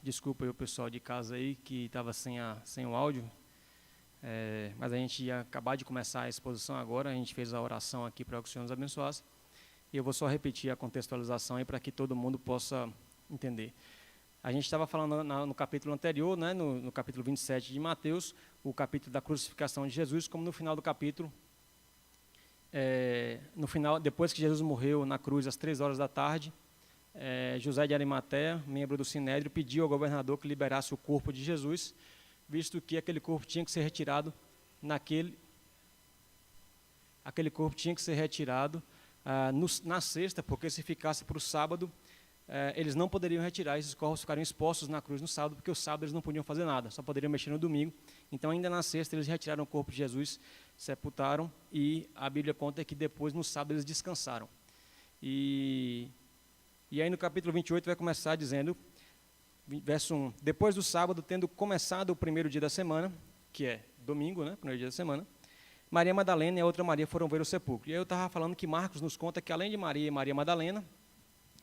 Desculpa aí o pessoal de casa aí que estava sem o áudio, mas a gente ia acabar de começar a exposição agora, a gente fez a oração aqui para que o Senhor nos abençoasse, e eu vou só repetir a contextualização aí para que todo mundo possa entender. A gente estava falando no capítulo anterior, né, no capítulo 27 de Mateus, o capítulo da crucificação de Jesus, como no final do capítulo, depois que Jesus morreu na cruz às 3 horas da tarde, José de Arimateia, membro do Sinédrio, pediu ao governador que liberasse o corpo de Jesus, visto que aquele corpo tinha que ser retirado na sexta, porque se ficasse para o sábado, eles não poderiam retirar, esses corpos ficariam expostos na cruz no sábado, porque o sábado eles não podiam fazer nada, só poderiam mexer no domingo. Então, ainda na sexta, eles retiraram o corpo de Jesus, sepultaram, e a Bíblia conta que depois, no sábado, eles descansaram. E aí no capítulo 28 vai começar dizendo, verso 1, depois do sábado, tendo começado o primeiro dia da semana, que é domingo, né, primeiro dia da semana, Maria Madalena e a outra Maria foram ver o sepulcro. E aí eu estava falando que Marcos nos conta que além de Maria e Maria Madalena,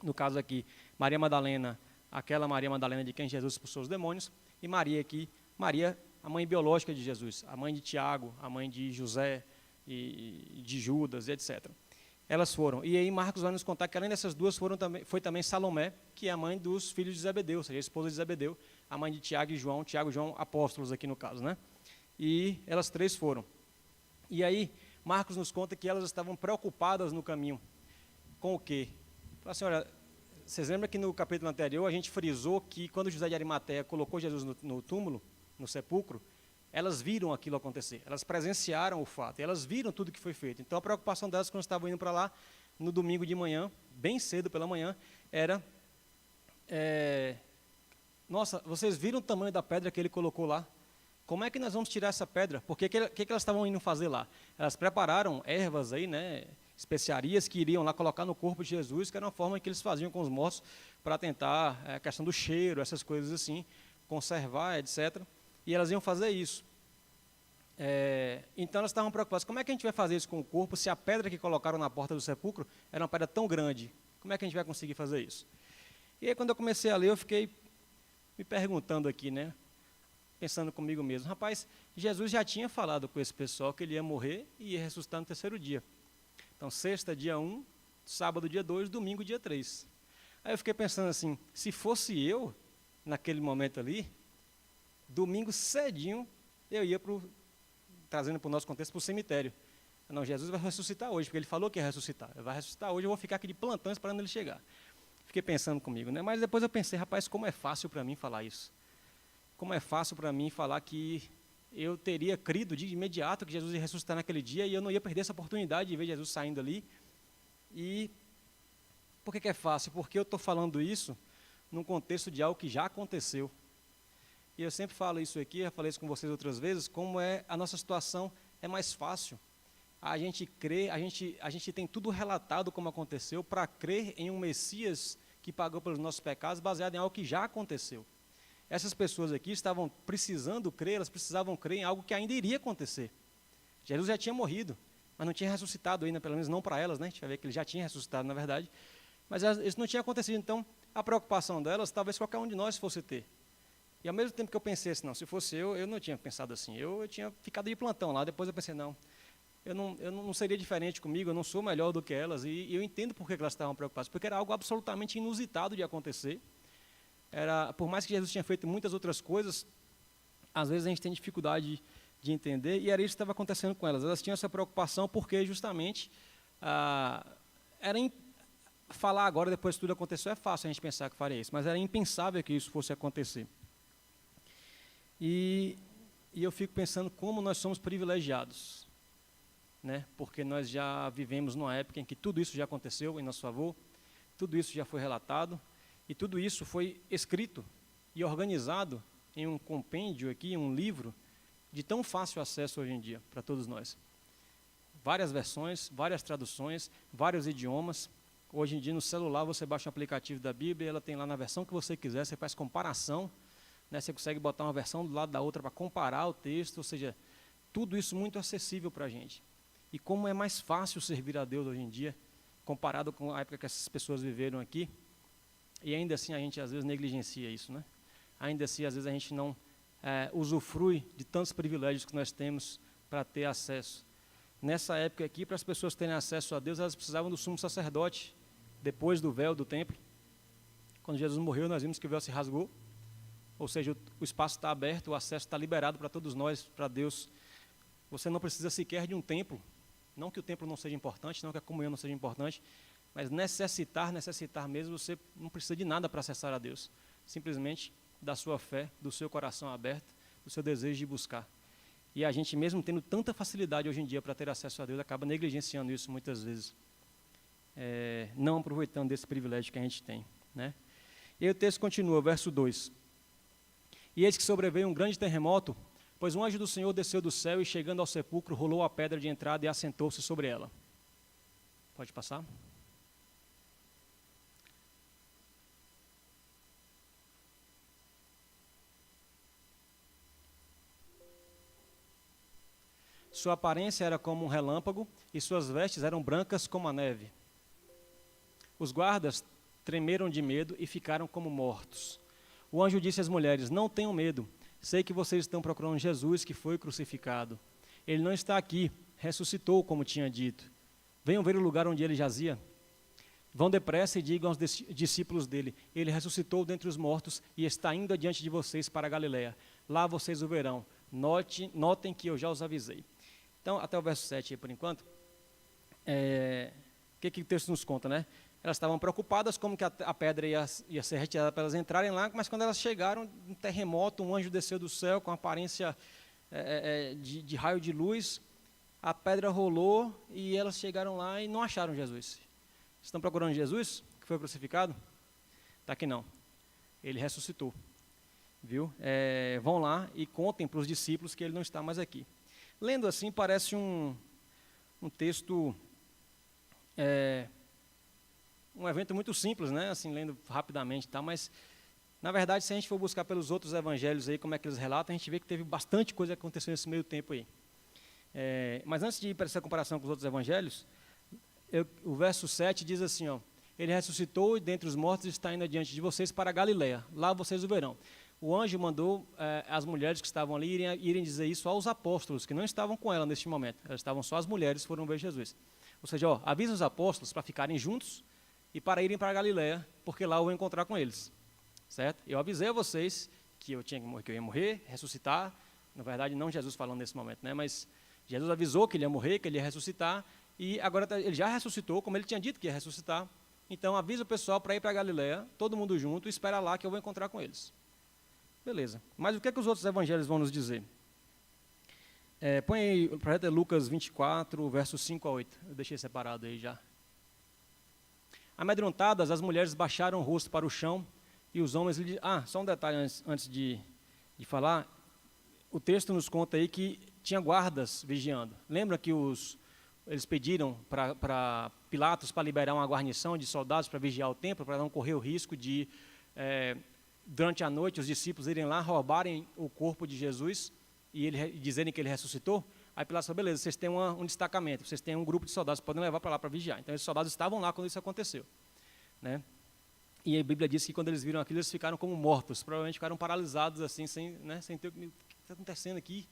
no caso aqui, Maria Madalena, aquela Maria Madalena de quem Jesus expulsou os demônios, e Maria aqui, Maria, a mãe biológica de Jesus, a mãe de Tiago, a mãe de José, e de Judas, etc. Elas foram. E aí Marcos vai nos contar que além dessas duas foi também Salomé, que é a mãe dos filhos de Zebedeu, ou seja, a esposa de Zebedeu, a mãe de Tiago e João apóstolos aqui no caso, né? E elas três foram. E aí Marcos nos conta que elas estavam preocupadas no caminho. Com o quê? Fala assim, olha, vocês lembram que no capítulo anterior a gente frisou que quando José de Arimateia colocou Jesus no túmulo, no sepulcro, elas viram aquilo acontecer, elas presenciaram o fato, elas viram tudo que foi feito. Então a preocupação delas quando estavam indo para lá, no domingo de manhã, bem cedo pela manhã, era, nossa, vocês viram o tamanho da pedra que ele colocou lá? Como é que nós vamos tirar essa pedra? Porque o que elas estavam indo fazer lá? Elas prepararam ervas aí, né, especiarias que iriam lá colocar no corpo de Jesus, que era uma forma que eles faziam com os mortos para tentar, a questão do cheiro, essas coisas assim, conservar, etc., e elas iam fazer isso. Então elas estavam preocupadas, como é que a gente vai fazer isso com o corpo se a pedra que colocaram na porta do sepulcro era uma pedra tão grande? Como é que a gente vai conseguir fazer isso? E aí quando eu comecei a ler, eu fiquei me perguntando aqui, né, pensando comigo mesmo, rapaz, Jesus já tinha falado com esse pessoal que ele ia morrer e ia ressuscitar no terceiro dia. Então sexta, dia 1, sábado, dia 2, domingo, dia 3. Aí eu fiquei pensando assim, se fosse eu, naquele momento ali, domingo cedinho, eu ia trazendo para o nosso contexto, para o cemitério. Não, Jesus vai ressuscitar hoje, porque ele falou que ia ressuscitar. Ele vai ressuscitar hoje, eu vou ficar aqui de plantão esperando ele chegar. Fiquei pensando comigo, né? Mas depois eu pensei, rapaz, como é fácil para mim falar isso. Como é fácil para mim falar que eu teria crido de imediato que Jesus ia ressuscitar naquele dia e eu não ia perder essa oportunidade de ver Jesus saindo ali. E por que é fácil? Porque eu estou falando isso num contexto de algo que já aconteceu. E eu sempre falo isso aqui, já falei isso com vocês outras vezes, como a nossa situação é mais fácil. A gente crê, a gente tem tudo relatado como aconteceu para crer em um Messias que pagou pelos nossos pecados, baseado em algo que já aconteceu. Essas pessoas aqui estavam precisando crer, elas precisavam crer em algo que ainda iria acontecer. Jesus já tinha morrido, mas não tinha ressuscitado ainda, pelo menos não para elas, né? A gente vai ver que ele já tinha ressuscitado, na verdade. Mas isso não tinha acontecido, então a preocupação delas, talvez qualquer um de nós fosse ter. E ao mesmo tempo que eu pensei assim, não, se fosse eu não tinha pensado assim, eu tinha ficado de plantão lá, depois eu pensei, não seria diferente comigo, eu não sou melhor do que elas, e eu entendo por que elas estavam preocupadas, porque era algo absolutamente inusitado de acontecer, por mais que Jesus tinha feito muitas outras coisas, às vezes a gente tem dificuldade de entender, e era isso que estava acontecendo com elas tinham essa preocupação porque justamente, falar agora, depois que tudo aconteceu, é fácil a gente pensar que faria isso, mas era impensável que isso fosse acontecer. E eu fico pensando como nós somos privilegiados, né? Porque nós já vivemos numa época em que tudo isso já aconteceu em nosso favor, tudo isso já foi relatado, e tudo isso foi escrito e organizado em um compêndio aqui, um livro, de tão fácil acesso hoje em dia para todos nós. Várias versões, várias traduções, vários idiomas. Hoje em dia no celular você baixa um aplicativo da Bíblia, ela tem lá na versão que você quiser, você faz comparação, né? Você consegue botar uma versão do lado da outra para comparar o texto, ou seja, tudo isso muito acessível para a gente. E como é mais fácil servir a Deus hoje em dia, comparado com a época que essas pessoas viveram aqui, e ainda assim a gente às vezes negligencia isso, né? ainda assim, às vezes a gente não usufrui de tantos privilégios que nós temos para ter acesso. Nessa época aqui, para as pessoas terem acesso a Deus, elas precisavam do sumo sacerdote, depois do véu do templo. Quando Jesus morreu, nós vimos que o véu se rasgou, ou seja, o espaço está aberto, o acesso está liberado para todos nós, para Deus. Você não precisa sequer de um templo, não que o templo não seja importante, não que a comunhão não seja importante, mas necessitar mesmo, você não precisa de nada para acessar a Deus, simplesmente da sua fé, do seu coração aberto, do seu desejo de buscar. E a gente, mesmo tendo tanta facilidade hoje em dia para ter acesso a Deus, acaba negligenciando isso muitas vezes, não aproveitando desse privilégio que a gente tem, né? E aí o texto continua, verso 2. E eis que sobreveio um grande terremoto, pois um anjo do Senhor desceu do céu e, chegando ao sepulcro, rolou a pedra de entrada e assentou-se sobre ela. Pode passar? Sua aparência era como um relâmpago e suas vestes eram brancas como a neve. Os guardas tremeram de medo e ficaram como mortos. O anjo disse às mulheres: não tenham medo, sei que vocês estão procurando Jesus que foi crucificado. Ele não está aqui, ressuscitou como tinha dito. Venham ver o lugar onde ele jazia. Vão depressa e digam aos discípulos dele: ele ressuscitou dentre os mortos e está indo adiante de vocês para a Galileia. Lá vocês o verão. Notem que eu já os avisei. Então, até o verso 7 aí, por enquanto. O que o texto nos conta, né? Elas estavam preocupadas como que a pedra ia ser retirada para elas entrarem lá, mas quando elas chegaram, um terremoto, um anjo desceu do céu com aparência de raio de luz, a pedra rolou e elas chegaram lá e não acharam Jesus. Estão procurando Jesus, que foi crucificado? Está aqui não. Ele ressuscitou. Viu? Vão lá e contem para os discípulos que ele não está mais aqui. Lendo assim, parece um texto... um evento muito simples, né? Assim, lendo rapidamente, tá? Mas, na verdade, se a gente for buscar pelos outros evangelhos aí, como é que eles relatam, a gente vê que teve bastante coisa que aconteceu nesse meio tempo aí. Mas antes de ir para essa comparação com os outros evangelhos, o verso 7 diz assim, ó, ele ressuscitou e dentre os mortos está indo adiante de vocês para a Galileia, lá vocês o verão. O anjo mandou as mulheres que estavam ali irem dizer isso aos apóstolos, que não estavam com ela neste momento, elas estavam só as mulheres que foram ver Jesus. Ou seja, ó, avisa os apóstolos para ficarem juntos e para irem para a Galileia, porque lá eu vou encontrar com eles, certo? Eu avisei a vocês que eu ia morrer, ressuscitar, na verdade não Jesus falando nesse momento, né? Mas Jesus avisou que ele ia morrer, que ele ia ressuscitar, e agora ele já ressuscitou, como ele tinha dito que ia ressuscitar, então avisa o pessoal para ir para a Galileia, todo mundo junto, e espera lá que eu vou encontrar com eles. Beleza, mas o que os outros evangelhos vão nos dizer? Põe aí, o projeto é Lucas 24, versos 5 a 8, eu deixei separado aí já. Amedrontadas, as mulheres baixaram o rosto para o chão e os homens lhe... só um detalhe antes de falar. O texto nos conta aí que tinha guardas vigiando. Lembra que eles pediram para Pilatos para liberar uma guarnição de soldados para vigiar o templo, para não correr o risco de, durante a noite, os discípulos irem lá, roubarem o corpo de Jesus e dizerem que ele ressuscitou? Aí Pilatos falou, beleza, vocês têm um destacamento, vocês têm um grupo de soldados que podem levar para lá para vigiar. Então, esses soldados estavam lá quando isso aconteceu, né? E a Bíblia diz que quando eles viram aquilo, eles ficaram como mortos, provavelmente ficaram paralisados, assim, sem ter o que está acontecendo aqui.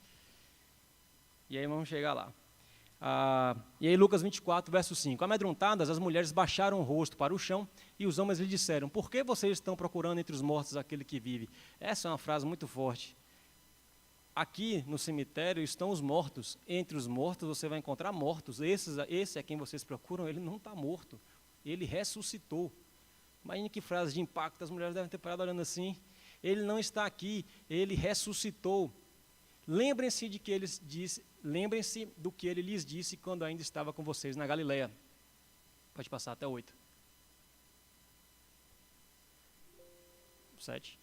E aí vamos chegar lá. E aí Lucas 24, verso 5. Amedrontadas, as mulheres baixaram o rosto para o chão e os homens lhe disseram, por que vocês estão procurando entre os mortos aquele que vive? Essa é uma frase muito forte. Aqui no cemitério estão os mortos. Entre os mortos você vai encontrar mortos. Esse é quem vocês procuram, ele não está morto. Ele ressuscitou. Imagine que frase de impacto, as mulheres devem ter parado olhando assim. Ele não está aqui, ele ressuscitou. Lembrem-se do que ele lhes disse quando ainda estava com vocês na Galileia. Pode passar até 8. 7.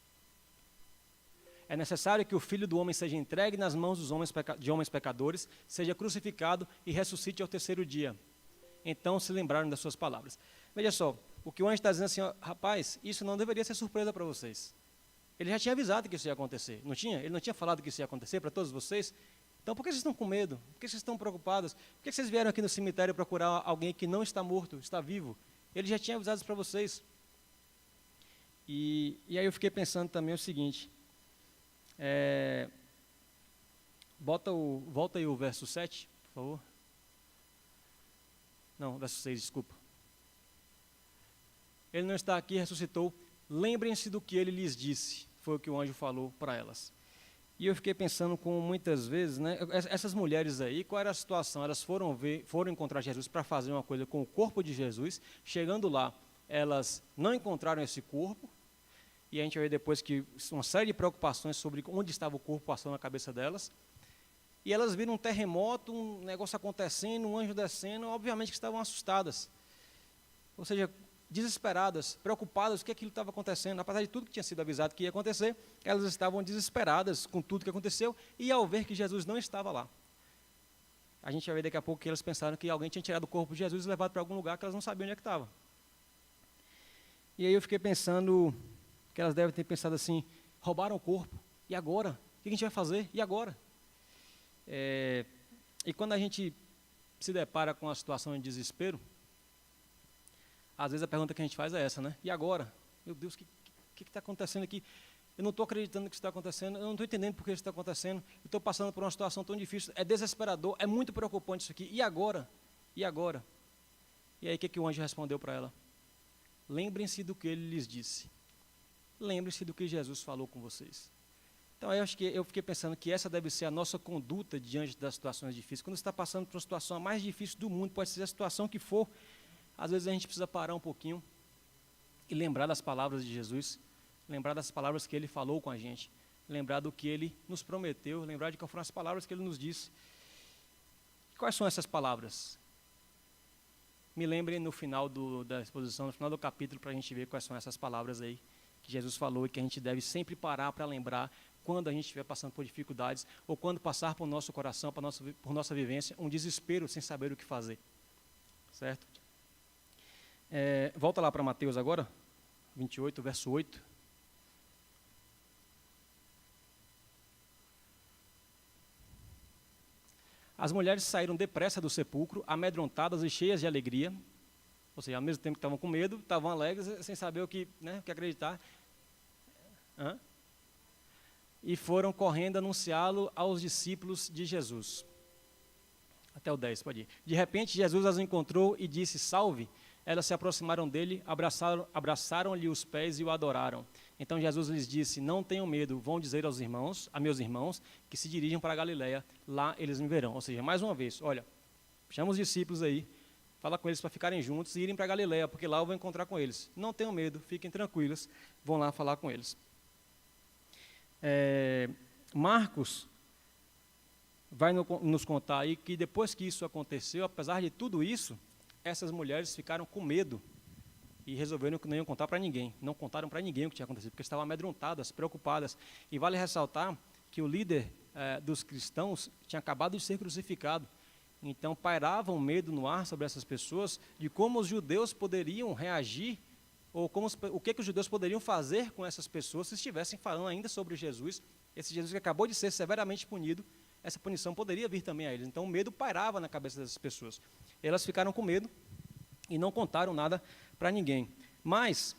É necessário que o Filho do Homem seja entregue nas mãos de homens pecadores, seja crucificado e ressuscite ao terceiro dia. Então se lembraram das suas palavras. Veja só, o que o anjo está dizendo assim, ó, rapaz, isso não deveria ser surpresa para vocês. Ele já tinha avisado que isso ia acontecer, não tinha? Ele não tinha falado que isso ia acontecer para todos vocês? Então por que vocês estão com medo? Por que vocês estão preocupados? Por que vocês vieram aqui no cemitério procurar alguém que não está morto, está vivo? Ele já tinha avisado isso para vocês. E aí eu fiquei pensando também o seguinte, Volta aí o verso 7, por favor. Não, verso 6, desculpa. Ele não está aqui, ressuscitou. Lembrem-se do que ele lhes disse. Foi o que o anjo falou para elas. E eu fiquei pensando com muitas vezes, né, essas mulheres aí, qual era a situação? Elas foram encontrar Jesus para fazer uma coisa com o corpo de Jesus. Chegando lá, elas não encontraram esse corpo. E a gente vai ver depois que uma série de preocupações sobre onde estava o corpo passando na cabeça delas. E elas viram um terremoto, um negócio acontecendo, um anjo descendo, obviamente que estavam assustadas. Ou seja, desesperadas, preocupadas com o que aquilo estava acontecendo. Apesar de tudo que tinha sido avisado que ia acontecer, elas estavam desesperadas com tudo que aconteceu, e ao ver que Jesus não estava lá. A gente vai ver daqui a pouco que elas pensaram que alguém tinha tirado o corpo de Jesus e levado para algum lugar que elas não sabiam onde é que estava. E aí eu fiquei pensando, que elas devem ter pensado assim, roubaram o corpo, e agora? O que a gente vai fazer? E agora? E quando a gente se depara com a situação de desespero, às vezes a pergunta que a gente faz é essa, né? E agora? Meu Deus, o que está acontecendo aqui? Eu não estou acreditando que isso está acontecendo, eu não estou entendendo por que isso está acontecendo, eu estou passando por uma situação tão difícil, é desesperador, é muito preocupante isso aqui. E agora? E agora? E aí o que o anjo respondeu para ela? Lembrem-se do que ele lhes disse. Lembrem-se do que Jesus falou com vocês. Então, eu fiquei pensando que essa deve ser a nossa conduta diante das situações difíceis. Quando você está passando por uma situação mais difícil do mundo, pode ser a situação que for, às vezes a gente precisa parar um pouquinho e lembrar das palavras de Jesus, lembrar das palavras que ele falou com a gente, lembrar do que ele nos prometeu, lembrar de quais foram as palavras que ele nos disse. Quais são essas palavras? Me lembrem no final da exposição, no final do capítulo, para a gente ver quais são essas palavras aí que Jesus falou e que a gente deve sempre parar para lembrar quando a gente estiver passando por dificuldades ou quando passar por nosso coração, por nossa vivência, um desespero sem saber o que fazer. Certo? Volta lá para Mateus agora, 28, verso 8. As mulheres saíram depressa do sepulcro, amedrontadas e cheias de alegria, ou seja, ao mesmo tempo que estavam com medo, estavam alegres, sem saber o que acreditar. E foram correndo anunciá-lo aos discípulos de Jesus. Até o 10, pode ir. De repente, Jesus as encontrou e disse, salve. Elas se aproximaram dele, abraçaram-lhe os pés e o adoraram. Então Jesus lhes disse, não tenham medo, vão dizer a meus irmãos, que se dirigem para a Galileia, lá eles me verão. Ou seja, mais uma vez, olha, chama os discípulos aí, fala com eles para ficarem juntos e irem para a Galileia, porque lá eu vou encontrar com eles. Não tenham medo, fiquem tranquilos, vão lá falar com eles. Marcos vai nos contar aí que depois que isso aconteceu, apesar de tudo isso, essas mulheres ficaram com medo e resolveram que não iam contar para ninguém. Não contaram para ninguém o que tinha acontecido, porque estavam amedrontadas, preocupadas. E vale ressaltar que o líder dos cristãos tinha acabado de ser crucificado. Então pairava um medo no ar sobre essas pessoas de como os judeus poderiam reagir ou o que os judeus poderiam fazer com essas pessoas se estivessem falando ainda sobre Jesus. Esse Jesus que acabou de ser severamente punido, essa punição poderia vir também a eles. Então o medo pairava na cabeça dessas pessoas. Elas ficaram com medo e não contaram nada para ninguém. Mas,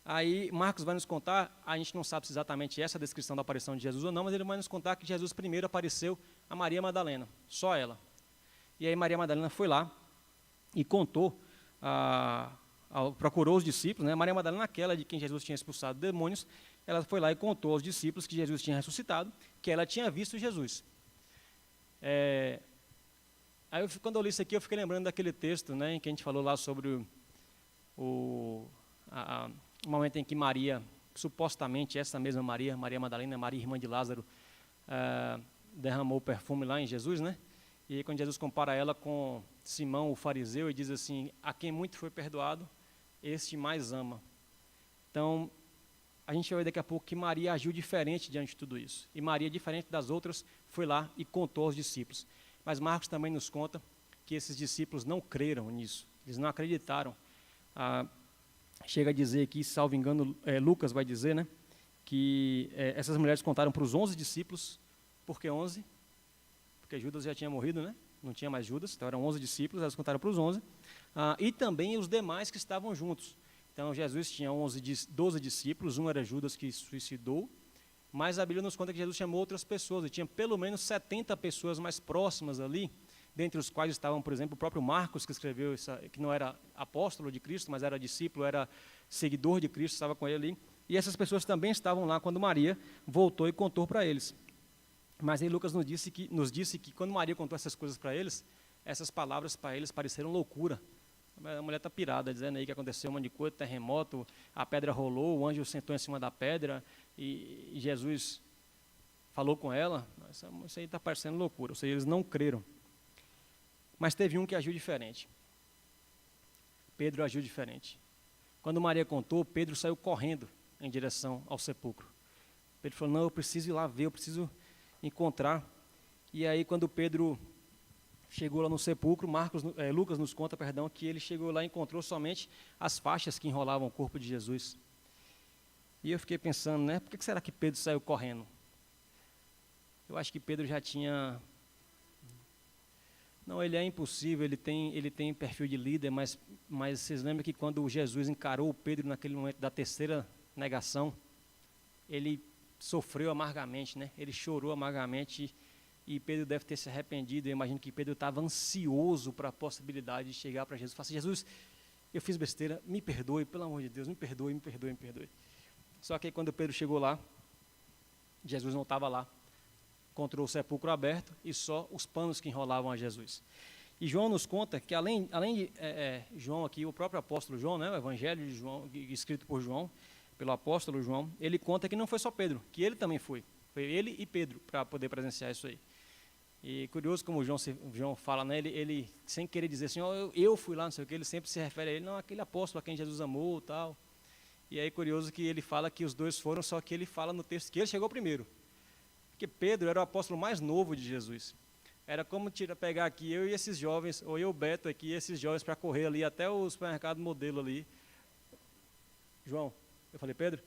aí Marcos vai nos contar, a gente não sabe se exatamente essa descrição da aparição de Jesus ou não, mas ele vai nos contar que Jesus primeiro apareceu a Maria Madalena, só ela. E aí Maria Madalena foi lá e contou, procurou os discípulos, né? Maria Madalena, aquela de quem Jesus tinha expulsado demônios, ela foi lá e contou aos discípulos que Jesus tinha ressuscitado, que ela tinha visto Jesus. Aí quando eu li isso aqui, eu fiquei lembrando daquele texto, né, em que a gente falou lá sobre o momento em que Maria, supostamente essa mesma Maria Madalena, Maria irmã de Lázaro, derramou perfume lá em Jesus, né? E aí quando Jesus compara ela com Simão, o fariseu, e diz assim, a quem muito foi perdoado, este mais ama. Então, a gente vai ver daqui a pouco que Maria agiu diferente diante de tudo isso. E Maria, diferente das outras, foi lá e contou aos discípulos. Mas Marcos também nos conta que esses discípulos não creram nisso, eles não acreditaram. Chega a dizer aqui, salvo engano, Lucas vai dizer, né, que essas mulheres contaram para os 11 discípulos. Por que 11? Porque Judas já tinha morrido, né? Não tinha mais Judas, então eram 11 discípulos, elas contaram para os 11. E também os demais que estavam juntos. Então Jesus tinha 12 discípulos, um era Judas que suicidou, Mas a Bíblia nos conta que Jesus chamou outras pessoas, e tinha pelo menos 70 pessoas mais próximas ali, dentre os quais estavam, por exemplo, o próprio Marcos, que escreveu, que não era apóstolo de Cristo, mas era discípulo, era seguidor de Cristo, estava com ele ali. E essas pessoas também estavam lá quando Maria voltou e contou para eles. Mas aí Lucas nos disse que quando Maria contou essas coisas para eles, essas palavras para eles pareceram loucura. A mulher está pirada, dizendo aí que aconteceu um monte de coisa, terremoto, a pedra rolou, o anjo sentou em cima da pedra e Jesus falou com ela. Isso aí está parecendo loucura, ou seja, eles não creram. Mas teve um que agiu diferente. Pedro agiu diferente. Quando Maria contou, Pedro saiu correndo em direção ao sepulcro. Pedro falou, não, eu preciso ir lá ver, eu preciso encontrar. E aí quando Pedro chegou lá no sepulcro, Lucas nos conta, que ele chegou lá e encontrou somente as faixas que enrolavam o corpo de Jesus. E eu fiquei pensando, né, por que será que Pedro saiu correndo? Eu acho que Pedro já tinha... Não, ele é impossível, ele tem perfil de líder, mas vocês lembram que quando Jesus encarou o Pedro naquele momento da terceira negação, ele sofreu amargamente, né? Ele chorou amargamente e Pedro deve ter se arrependido. Eu imagino que Pedro estava ansioso para a possibilidade de chegar para Jesus e falar assim, Jesus, eu fiz besteira, me perdoe, pelo amor de Deus, me perdoe, me perdoe, me perdoe. Só que aí, quando Pedro chegou lá, Jesus não estava lá. Encontrou o sepulcro aberto e só os panos que enrolavam a Jesus. E João nos conta que além de João aqui, o próprio apóstolo João, né, o evangelho de João, escrito por João, pelo apóstolo João, ele conta que não foi só Pedro, que ele também foi. Foi ele e Pedro para poder presenciar isso aí. E curioso como João fala, né, ele sem querer dizer assim, eu fui lá, não sei o que, ele sempre se refere a ele, não, aquele apóstolo a quem Jesus amou e tal. E aí curioso que ele fala que os dois foram, só que ele fala no texto que ele chegou primeiro. Porque Pedro era o apóstolo mais novo de Jesus. Era como pegar aqui eu e esses jovens, ou eu, Beto, aqui, esses jovens para correr ali até o supermercado modelo ali. João, eu falei, Pedro?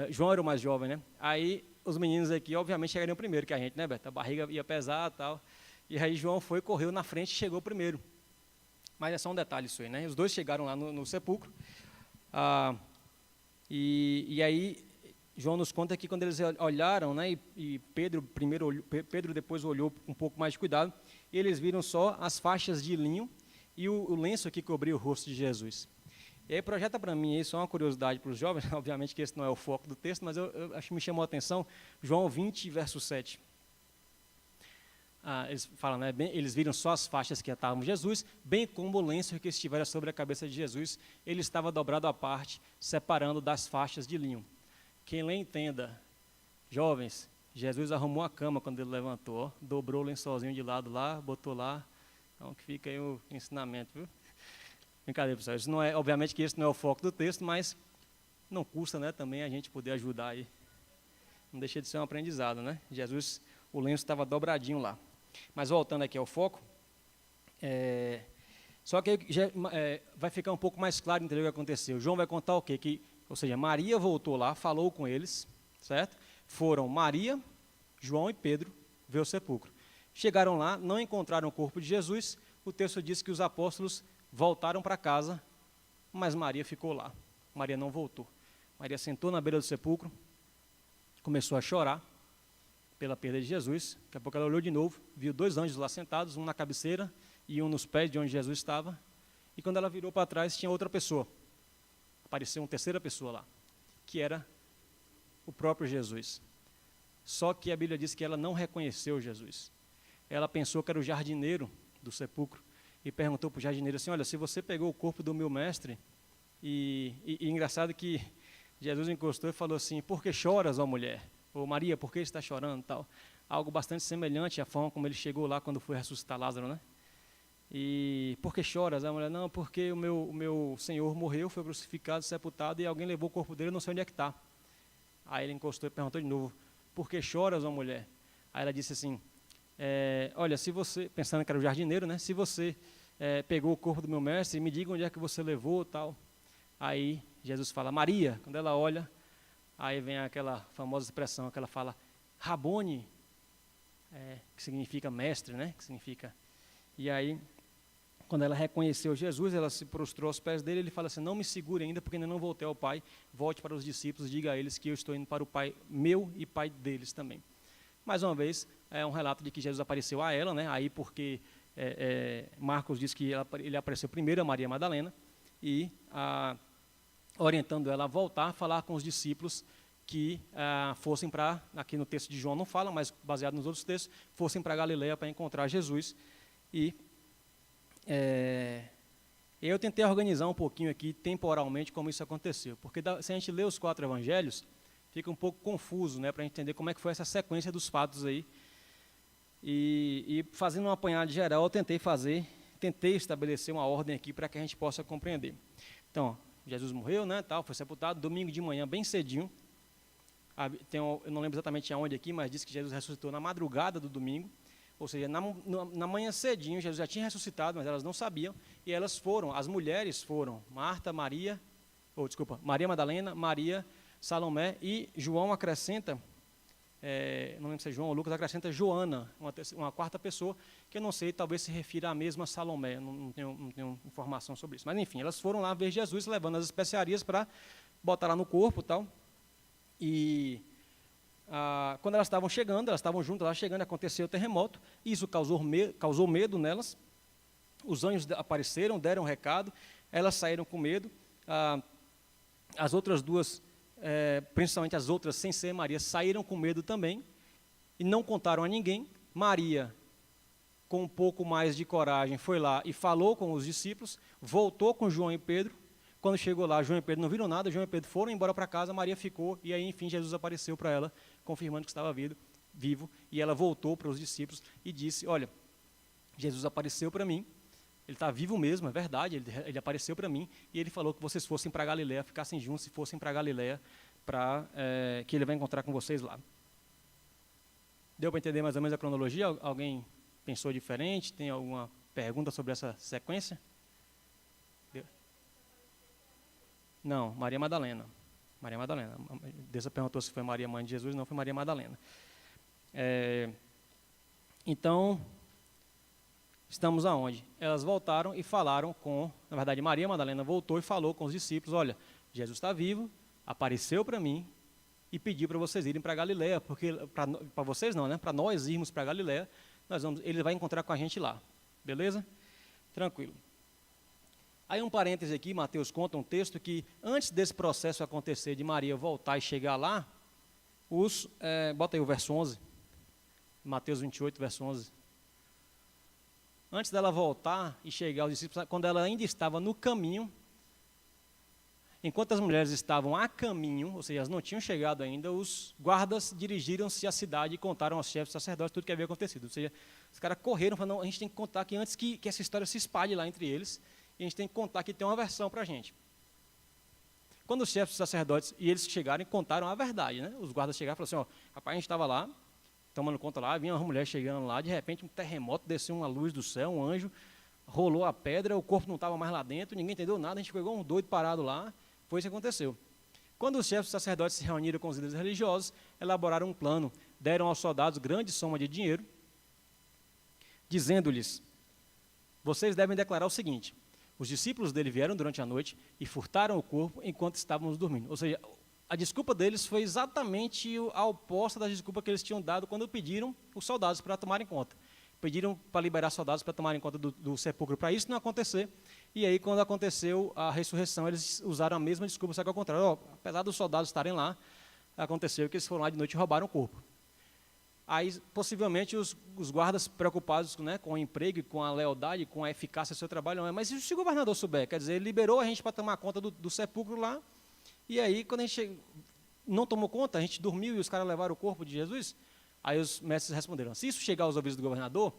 João era o mais jovem, né? Aí os meninos aqui, obviamente, chegariam primeiro que a gente, né, Beto? A barriga ia pesar e tal. E aí João correu na frente e chegou primeiro. Mas é só um detalhe isso aí, né? Os dois chegaram lá no sepulcro. E aí... João nos conta que quando eles olharam, né, e Pedro depois olhou com um pouco mais de cuidado, e eles viram só as faixas de linho e o lenço que cobria o rosto de Jesus. E aí projeta para mim, isso é uma curiosidade para os jovens, obviamente que esse não é o foco do texto, mas eu acho que me chamou a atenção, João 20, verso 7. Eles falam, né, eles viram só as faixas que atavam Jesus, bem como o lenço que estivera sobre a cabeça de Jesus, ele estava dobrado à parte, separando das faixas de linho. Quem lê entenda, jovens, Jesus arrumou a cama quando ele levantou, ó, dobrou o lençolzinho de lado lá, botou lá, então que fica aí o ensinamento, viu? Brincadeira, pessoal, isso não é, obviamente que esse não é o foco do texto, mas não custa, né, também a gente poder ajudar aí, não deixa de ser um aprendizado, né? Jesus, o lenço estava dobradinho lá. Mas voltando aqui ao foco, só que vai ficar um pouco mais claro entender o que aconteceu. João vai contar o quê? Ou seja, Maria voltou lá, falou com eles, certo? Foram Maria, João e Pedro ver o sepulcro. Chegaram lá, não encontraram o corpo de Jesus, o texto diz que os apóstolos voltaram para casa, mas Maria ficou lá. Maria não voltou. Maria sentou na beira do sepulcro, começou a chorar pela perda de Jesus. Daqui a pouco ela olhou de novo, viu 2 anjos lá sentados, um na cabeceira e um nos pés de onde Jesus estava. E quando ela virou para trás, tinha outra pessoa. Apareceu uma terceira pessoa lá, que era o próprio Jesus. Só que a Bíblia diz que ela não reconheceu Jesus. Ela pensou que era o jardineiro do sepulcro e perguntou para o jardineiro assim, olha, se você pegou o corpo do meu mestre, e engraçado que Jesus encostou e falou assim, por que choras, ó mulher? Ou Maria, por que está chorando? Tal. Algo bastante semelhante à forma como ele chegou lá quando foi ressuscitar Lázaro, né? E por que choras? A mulher, não, porque o meu Senhor morreu, foi crucificado, sepultado, e alguém levou o corpo dele, eu não sei onde é que está. Aí ele encostou e perguntou de novo, por que choras, ó mulher? Aí ela disse assim, olha, se você, pensando que era o jardineiro, né? Se você pegou o corpo do meu mestre, me diga onde é que você levou, tal. Aí Jesus fala, Maria. Quando ela olha, aí vem aquela famosa expressão que ela fala, Rabone, que significa mestre, né? Que significa... E aí... quando ela reconheceu Jesus, ela se prostrou aos pés dele, ele fala assim, não me segure ainda, porque ainda não voltei ao Pai, volte para os discípulos, diga a eles que eu estou indo para o Pai meu e Pai deles também. Mais uma vez, é um relato de que Jesus apareceu a ela, né? Aí porque Marcos diz que ele apareceu primeiro a Maria Madalena, e orientando ela a voltar a falar com os discípulos que fossem para, aqui no texto de João não fala, mas baseado nos outros textos, fossem para Galileia para encontrar Jesus. E eu tentei organizar um pouquinho aqui, temporalmente, como isso aconteceu, porque se a gente lê os 4 evangelhos, fica um pouco confuso, né, para a gente entender como é que foi essa sequência dos fatos aí. E fazendo um apanhado geral, eu tentei estabelecer uma ordem aqui para que a gente possa compreender. Então, Jesus morreu, né, tal, foi sepultado, domingo de manhã, bem cedinho, eu não lembro exatamente aonde aqui, mas diz que Jesus ressuscitou na madrugada do domingo, ou seja, na manhã cedinho, Jesus já tinha ressuscitado, mas elas não sabiam, e elas foram, as mulheres foram, Maria Madalena, Maria, Salomé, e João acrescenta, não lembro se é João ou Lucas, acrescenta Joana, uma quarta pessoa, que eu não sei, talvez se refira à mesma Salomé, não tenho informação sobre isso. Mas enfim, elas foram lá ver Jesus, levando as especiarias para botar lá no corpo e tal, e quando elas estavam chegando, elas estavam juntas, lá chegando, aconteceu o terremoto, isso causou medo nelas, os anjos apareceram, deram um recado, elas saíram com medo, as outras duas, principalmente as outras, sem ser Maria, saíram com medo também, e não contaram a ninguém. Maria, com um pouco mais de coragem, foi lá e falou com os discípulos, voltou com João e Pedro. Quando chegou lá, João e Pedro não viram nada, João e Pedro foram embora para casa, Maria ficou, e aí, enfim, Jesus apareceu para ela, confirmando que estava vivo, e ela voltou para os discípulos e disse, olha, Jesus apareceu para mim, ele está vivo mesmo, é verdade, ele apareceu para mim, e ele falou que vocês fossem para Galileia, ficassem juntos e fossem para Galileia, que ele vai encontrar com vocês lá. Deu para entender mais ou menos a cronologia? Alguém pensou diferente? Tem alguma pergunta sobre essa sequência? Não, Maria Madalena. Maria Madalena. Dessa perguntou se foi Maria, mãe de Jesus, não, foi Maria Madalena. Então, estamos aonde? Elas voltaram e falaram na verdade, Maria Madalena voltou e falou com os discípulos, olha, Jesus está vivo, apareceu para mim e pediu para vocês irem para Galileia, porque, para vocês não, né? Para nós irmos para Galileia, ele vai encontrar com a gente lá. Beleza? Tranquilo. Aí um parêntese aqui, Mateus conta um texto que antes desse processo acontecer de Maria voltar e chegar lá, bota aí o verso 11, Mateus 28, verso 11. Antes dela voltar e chegar aos discípulos, quando ela ainda estava no caminho, enquanto as mulheres estavam a caminho, ou seja, elas não tinham chegado ainda, os guardas dirigiram-se à cidade e contaram aos chefes sacerdotes tudo o que havia acontecido. Ou seja, os caras correram, falaram, não, a gente tem que contar aqui antes que essa história se espalhe lá entre eles, e a gente tem que contar que tem uma versão para a gente. Quando os chefes sacerdotes, e eles chegaram e contaram a verdade, né? Os guardas chegaram e falaram assim, rapaz, a gente estava lá, tomando conta lá, vinha uma mulher chegando lá, de repente um terremoto, desceu uma luz do céu, um anjo, rolou a pedra, o corpo não estava mais lá dentro, ninguém entendeu nada, a gente pegou um doido parado lá, foi isso que aconteceu. Quando os chefes sacerdotes se reuniram com os líderes religiosos, elaboraram um plano, deram aos soldados grande soma de dinheiro, dizendo-lhes, vocês devem declarar o seguinte, os discípulos dele vieram durante a noite e furtaram o corpo enquanto estávamos dormindo. Ou seja, a desculpa deles foi exatamente a oposta da desculpa que eles tinham dado quando pediram os soldados para tomarem conta. Pediram para liberar soldados para tomarem conta do sepulcro, para isso não acontecer. E aí, quando aconteceu a ressurreição, eles usaram a mesma desculpa, só que ao contrário. Apesar dos soldados estarem lá, aconteceu que eles foram lá de noite e roubaram o corpo. Aí, possivelmente, os guardas preocupados, né, com o emprego, com a lealdade, com a eficácia do seu trabalho, mas e se o governador souber? Quer dizer, ele liberou a gente para tomar conta do sepulcro lá, e aí, quando a gente não tomou conta, a gente dormiu e os caras levaram o corpo de Jesus, aí os mestres responderam, se isso chegar aos ouvidos do governador,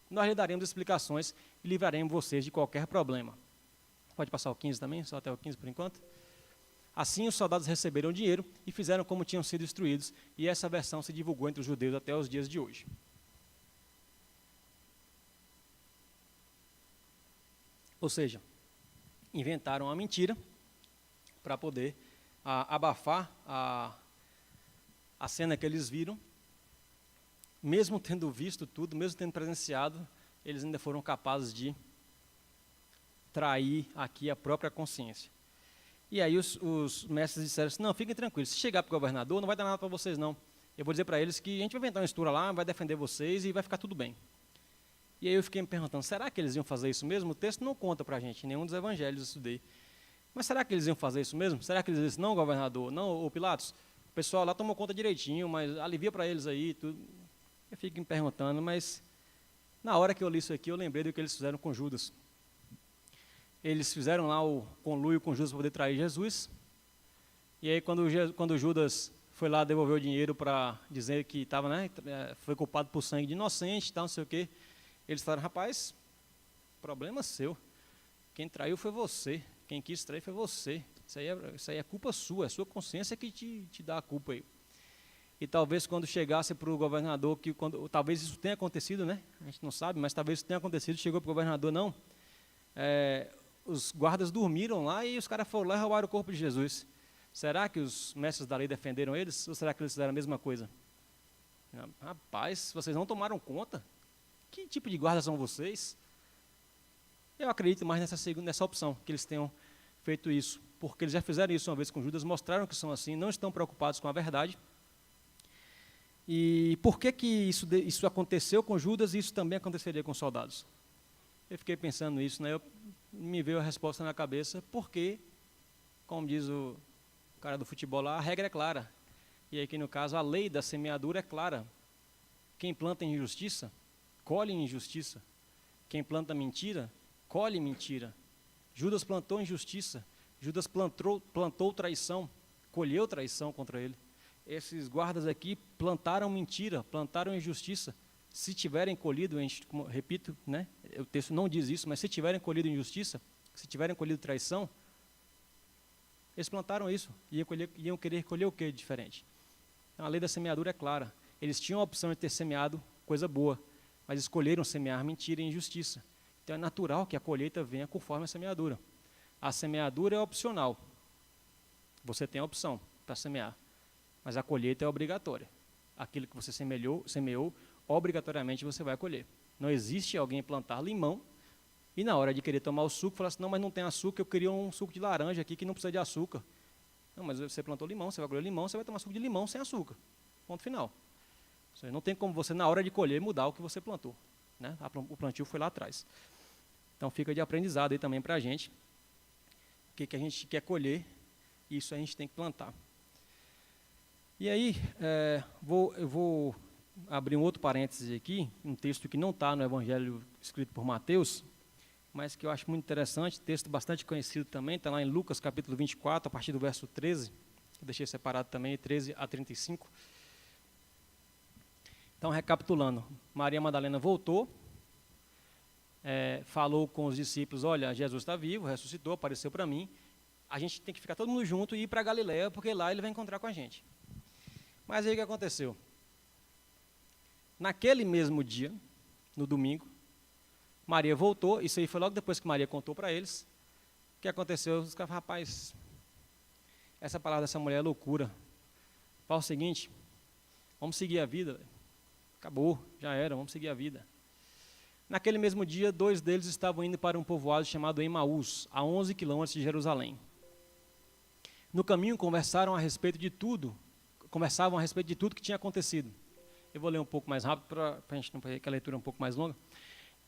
nós lhe daremos explicações e livraremos vocês de qualquer problema. Pode passar o 15 também, só até o 15 por enquanto. Assim, os soldados receberam dinheiro e fizeram como tinham sido instruídos, e essa versão se divulgou entre os judeus até os dias de hoje. Ou seja, inventaram a mentira para poder abafar a cena que eles viram. Mesmo tendo visto tudo, mesmo tendo presenciado, eles ainda foram capazes de trair aqui a própria consciência. E aí os mestres disseram assim, não, fiquem tranquilos, se chegar para o governador, não vai dar nada para vocês não. Eu vou dizer para eles que a gente vai inventar uma história lá, vai defender vocês e vai ficar tudo bem. E aí eu fiquei me perguntando, será que eles iam fazer isso mesmo? O texto não conta para a gente, nenhum dos evangelhos eu estudei. Mas será que eles iam fazer isso mesmo? Será que eles disseram, não, governador, não, ô Pilatos, o pessoal lá tomou conta direitinho, mas alivia para eles aí, tudo. Eu fico me perguntando, mas na hora que eu li isso aqui, eu lembrei do que eles fizeram com Judas. Eles fizeram lá o conluio com Judas para poder trair Jesus. E aí, quando Judas foi lá devolver o dinheiro para dizer que estava, né, foi culpado por sangue de inocente, tal, não sei o quê, eles falaram, rapaz, problema seu. Quem traiu foi você. Quem quis trair foi você. Isso aí é culpa sua, é sua consciência que te dá a culpa aí. E talvez quando chegasse para o governador, talvez isso tenha acontecido, né? A gente não sabe, mas talvez isso tenha acontecido, chegou para o governador, não. Os guardas dormiram lá e os caras foram lá e roubaram o corpo de Jesus. Será que os mestres da lei defenderam eles? Ou será que eles fizeram a mesma coisa? Rapaz, vocês não tomaram conta? Que tipo de guardas são vocês? Eu acredito mais nessa opção, que eles tenham feito isso. Porque eles já fizeram isso uma vez com Judas, mostraram que são assim, não estão preocupados com a verdade. E por que isso aconteceu com Judas e isso também aconteceria com os soldados? Eu fiquei pensando nisso, né? Me veio a resposta na cabeça, porque, como diz o cara do futebol lá, a regra é clara. E aqui, no caso, a lei da semeadura é clara. Quem planta injustiça, colhe injustiça. Quem planta mentira, colhe mentira. Judas plantou injustiça. Judas plantou traição, colheu traição contra ele. Esses guardas aqui plantaram mentira, plantaram injustiça. Se tiverem colhido, repito, né, o texto não diz isso, mas se tiverem colhido injustiça, se tiverem colhido traição, eles plantaram isso, iam querer colher o que diferente? Então, a lei da semeadura é clara. Eles tinham a opção de ter semeado coisa boa, mas escolheram semear mentira e injustiça. Então é natural que a colheita venha conforme a semeadura. A semeadura é opcional. Você tem a opção para semear, mas a colheita é obrigatória. Aquilo que você semeou, obrigatoriamente você vai colher. Não existe alguém plantar limão e na hora de querer tomar o suco, falar assim, não, mas não tem açúcar, eu queria um suco de laranja aqui que não precisa de açúcar. Não, mas você plantou limão, você vai colher limão, você vai tomar suco de limão sem açúcar. Ponto final. Não tem como você, na hora de colher, mudar o que você plantou. Né? O plantio foi lá atrás. Então fica de aprendizado aí também para a gente. O que a gente quer colher, isso a gente tem que plantar. E aí, eu vou abrir um outro parêntese aqui, um texto que não está no Evangelho escrito por Mateus, mas que eu acho muito interessante, texto bastante conhecido também, está lá em Lucas capítulo 24, a partir do verso 13, eu deixei separado também, 13 a 35. Então, recapitulando, Maria Madalena voltou, falou com os discípulos, olha, Jesus está vivo, ressuscitou, apareceu para mim, a gente tem que ficar todo mundo junto e ir para Galileia, porque lá ele vai encontrar com a gente. Mas aí o que aconteceu? Naquele mesmo dia, no domingo, Maria voltou, isso aí foi logo depois que Maria contou para eles. O que aconteceu? Os caras falaram, rapaz, essa palavra dessa mulher é loucura. Fala o seguinte, vamos seguir a vida. Acabou, já era, vamos seguir a vida. Naquele mesmo dia, 2 deles estavam indo para um povoado chamado Emaús, a 11 quilômetros de Jerusalém. No caminho conversavam a respeito de tudo que tinha acontecido. Eu vou ler um pouco mais rápido para a gente não fazer a leitura um pouco mais longa.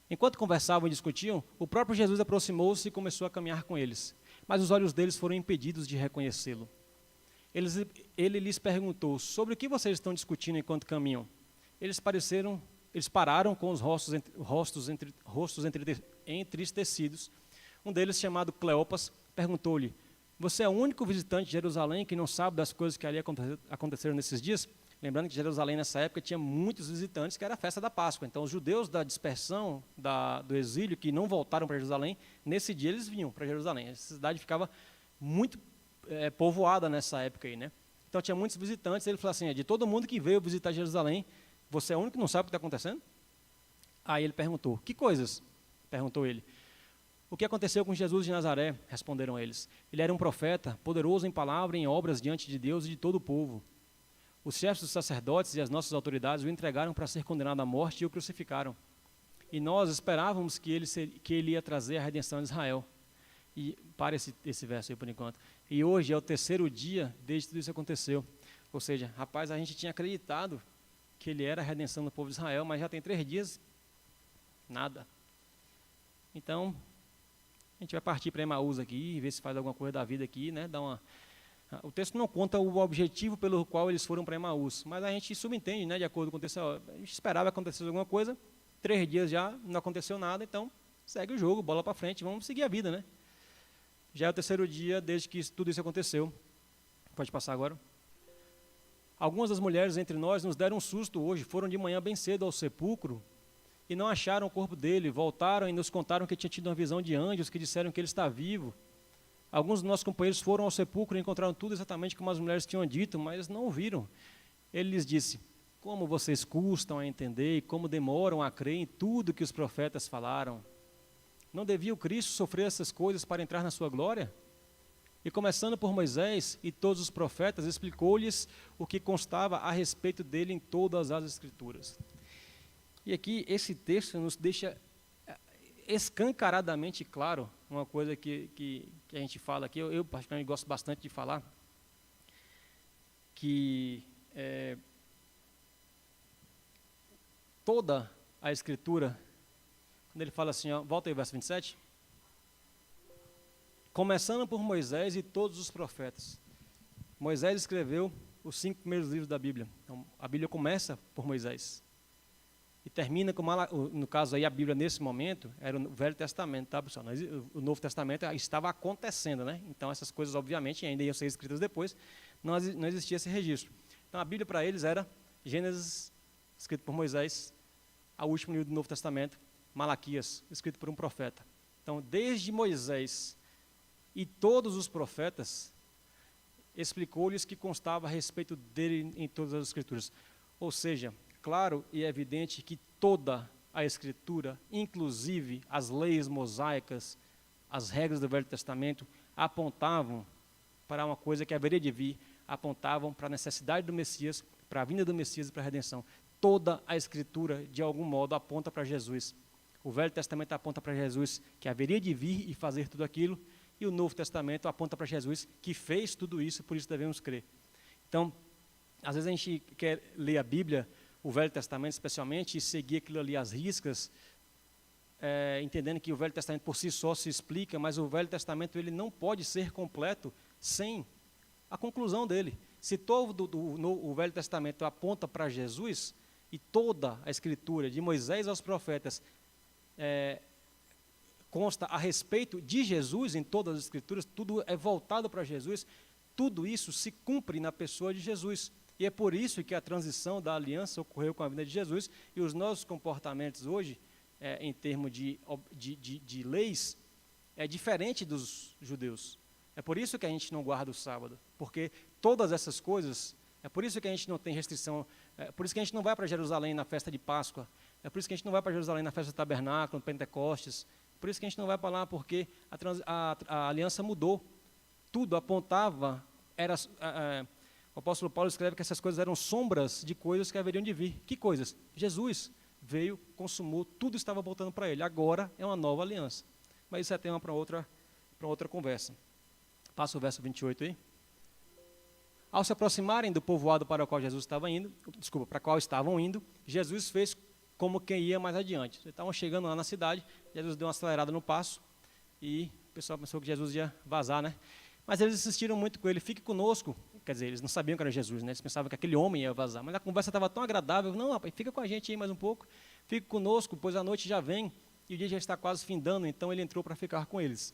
Enquanto conversavam e discutiam, o próprio Jesus aproximou-se e começou a caminhar com eles. Mas os olhos deles foram impedidos de reconhecê-lo. Ele lhes perguntou, sobre o que vocês estão discutindo enquanto caminham? Eles pararam com os rostos entristecidos. Um deles, chamado Cleopas, perguntou-lhe, você é o único visitante de Jerusalém que não sabe das coisas que ali aconteceram nesses dias? Lembrando que Jerusalém, nessa época, tinha muitos visitantes, que era a festa da Páscoa. Então, os judeus da dispersão, do exílio, que não voltaram para Jerusalém, nesse dia eles vinham para Jerusalém. Essa cidade ficava muito povoada nessa época aí, né? Então, tinha muitos visitantes. Ele falou assim, de todo mundo que veio visitar Jerusalém, você é o único que não sabe o que está acontecendo? Aí ele perguntou, que coisas? Perguntou ele. O que aconteceu com Jesus de Nazaré? Responderam eles. Ele era um profeta, poderoso em palavra e em obras diante de Deus e de todo o povo. Os chefes dos sacerdotes e as nossas autoridades o entregaram para ser condenado à morte e o crucificaram. E nós esperávamos que ele ia trazer a redenção de Israel. E para esse verso aí por enquanto. E hoje é o terceiro dia desde que tudo isso aconteceu. Ou seja, rapaz, a gente tinha acreditado que ele era a redenção do povo de Israel, mas já tem 3 dias, nada. Então, a gente vai partir para Emaús aqui, ver se faz alguma coisa da vida aqui, né? O texto não conta o objetivo pelo qual eles foram para Emaús, mas a gente subentende, né, de acordo com o texto. A gente esperava que acontecesse alguma coisa, 3 dias já não aconteceu nada, então segue o jogo, bola para frente, vamos seguir a vida, né? Já é o terceiro dia desde que tudo isso aconteceu. Pode passar agora. Algumas das mulheres entre nós nos deram um susto hoje, foram de manhã bem cedo ao sepulcro e não acharam o corpo dele, voltaram e nos contaram que tinha tido uma visão de anjos que disseram que ele está vivo. Alguns dos nossos companheiros foram ao sepulcro e encontraram tudo exatamente como as mulheres tinham dito, mas não o viram. Ele lhes disse: como vocês custam a entender e como demoram a crer em tudo que os profetas falaram. Não devia o Cristo sofrer essas coisas para entrar na sua glória? E começando por Moisés e todos os profetas, explicou-lhes o que constava a respeito dele em todas as Escrituras. E aqui esse texto nos deixa escancaradamente claro uma coisa que a gente fala aqui, eu particularmente gosto bastante de falar, que toda a Escritura, quando ele fala assim, volta aí o verso 27, começando por Moisés e todos os profetas. Moisés escreveu os 5 primeiros livros da Bíblia. Então, a Bíblia começa por Moisés e termina com, no caso aí, a Bíblia nesse momento, era o Velho Testamento, tá, pessoal? O Novo Testamento estava acontecendo, né? Então, essas coisas, obviamente, ainda iam ser escritas depois, não existia esse registro. Então, a Bíblia para eles era Gênesis, escrito por Moisés, ao último livro do Novo Testamento, Malaquias, escrito por um profeta. Então, desde Moisés e todos os profetas, explicou-lhes que constava a respeito dele em todas as Escrituras. Ou seja, claro e evidente que toda a Escritura, inclusive as leis mosaicas, as regras do Velho Testamento, apontavam para uma coisa que haveria de vir, apontavam para a necessidade do Messias, para a vinda do Messias e para a redenção. Toda a Escritura, de algum modo, aponta para Jesus. O Velho Testamento aponta para Jesus, que haveria de vir e fazer tudo aquilo, e o Novo Testamento aponta para Jesus, que fez tudo isso, por isso devemos crer. Então, às vezes a gente quer ler a Bíblia, o Velho Testamento especialmente, e seguir aquilo ali às riscas, entendendo que o Velho Testamento por si só se explica, mas o Velho Testamento ele não pode ser completo sem a conclusão dele. Se todo o Velho Testamento aponta para Jesus, e toda a Escritura, de Moisés aos profetas, consta a respeito de Jesus em todas as Escrituras, tudo é voltado para Jesus, tudo isso se cumpre na pessoa de Jesus. E é por isso que a transição da aliança ocorreu com a vinda de Jesus, e os nossos comportamentos hoje, em termos de leis, é diferente dos judeus. É por isso que a gente não guarda o sábado, porque todas essas coisas, é por isso que a gente não tem restrição, é por isso que a gente não vai para Jerusalém na festa de Páscoa, é por isso que a gente não vai para Jerusalém na festa do Tabernáculo, no Pentecostes, por isso que a gente não vai para lá, porque a aliança mudou. Tudo apontava, o apóstolo Paulo escreve que essas coisas eram sombras de coisas que haveriam de vir. Que coisas? Jesus veio, consumou, tudo estava voltando para ele. Agora é uma nova aliança. Mas isso é tema para outra conversa. Passa o verso 28 aí. Ao se aproximarem do povoado para o qual Jesus estava indo, para qual estavam indo, Jesus fez como quem ia mais adiante. Eles estavam chegando lá na cidade, Jesus deu uma acelerada no passo e o pessoal pensou que Jesus ia vazar, né? Mas eles insistiram muito com ele, fique conosco. Quer dizer, eles não sabiam que era Jesus, né? Eles pensavam que aquele homem ia vazar. Mas a conversa estava tão agradável, não, rapaz, fica com a gente aí mais um pouco, fique conosco, pois a noite já vem e o dia já está quase findando, então ele entrou para ficar com eles.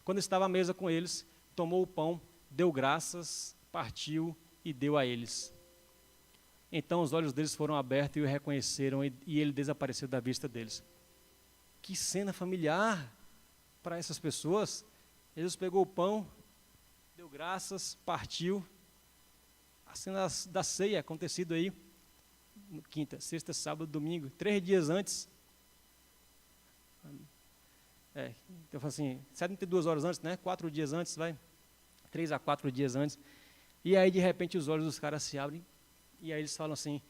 Quando estava à mesa com eles, tomou o pão, deu graças, partiu e deu a eles. Então os olhos deles foram abertos e o reconheceram e ele desapareceu da vista deles. Que cena familiar para essas pessoas. Jesus pegou o pão, deu graças, partiu. A cena da ceia acontecido aí, quinta, sexta, sábado, domingo, 3 dias antes. Então assim, 72 horas antes, né? 4 dias antes, 3 a 4 dias antes. E aí de repente os olhos dos caras se abrem. E aí eles falam assim,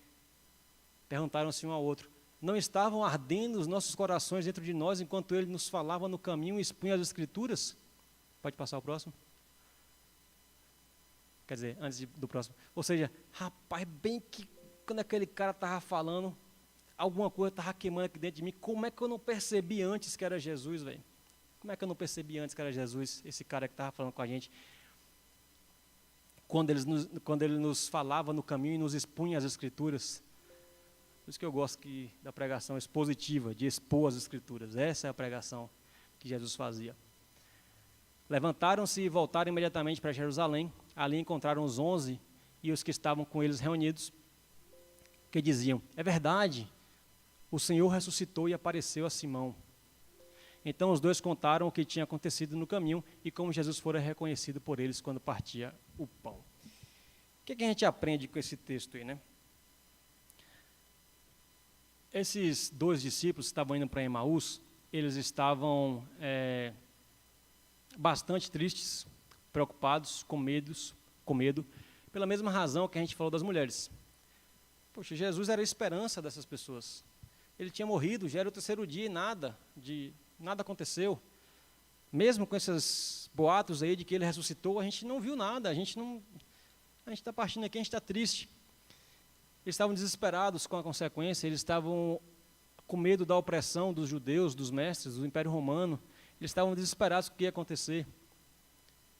perguntaram-se um ao outro, Não estavam ardendo os nossos corações dentro de nós enquanto ele nos falava no caminho e expunha as Escrituras? Pode passar o próximo? Quer dizer, antes do próximo. Ou seja, rapaz, bem que quando aquele cara estava falando, alguma coisa estava queimando aqui dentro de mim. Como é que eu não percebi antes que era Jesus, velho? Como é que eu não percebi antes que era Jesus, esse cara que estava falando com a gente? Quando ele nos falava no caminho e nos expunha as Escrituras. Por isso que eu gosto da pregação expositiva, de expor as Escrituras. Essa é a pregação que Jesus fazia. Levantaram-se e voltaram imediatamente para Jerusalém. Ali encontraram os 11 e os que estavam com eles reunidos, que diziam: é verdade, o Senhor ressuscitou e apareceu a Simão. Então os dois contaram o que tinha acontecido no caminho e como Jesus fora reconhecido por eles quando partia o pão. O que a gente aprende com esse texto aí, né? Esses dois discípulos que estavam indo para Emaús, eles estavam bastante tristes, preocupados, com medo, pela mesma razão que a gente falou das mulheres. Poxa, Jesus era a esperança dessas pessoas. Ele tinha morrido, já era o terceiro dia e nada aconteceu. Mesmo com esses boatos aí de que ele ressuscitou, a gente não viu nada, a gente está partindo aqui, a gente está triste. Eles estavam desesperados com a consequência, eles estavam com medo da opressão dos judeus, dos mestres, do Império Romano. Eles estavam desesperados com o que ia acontecer.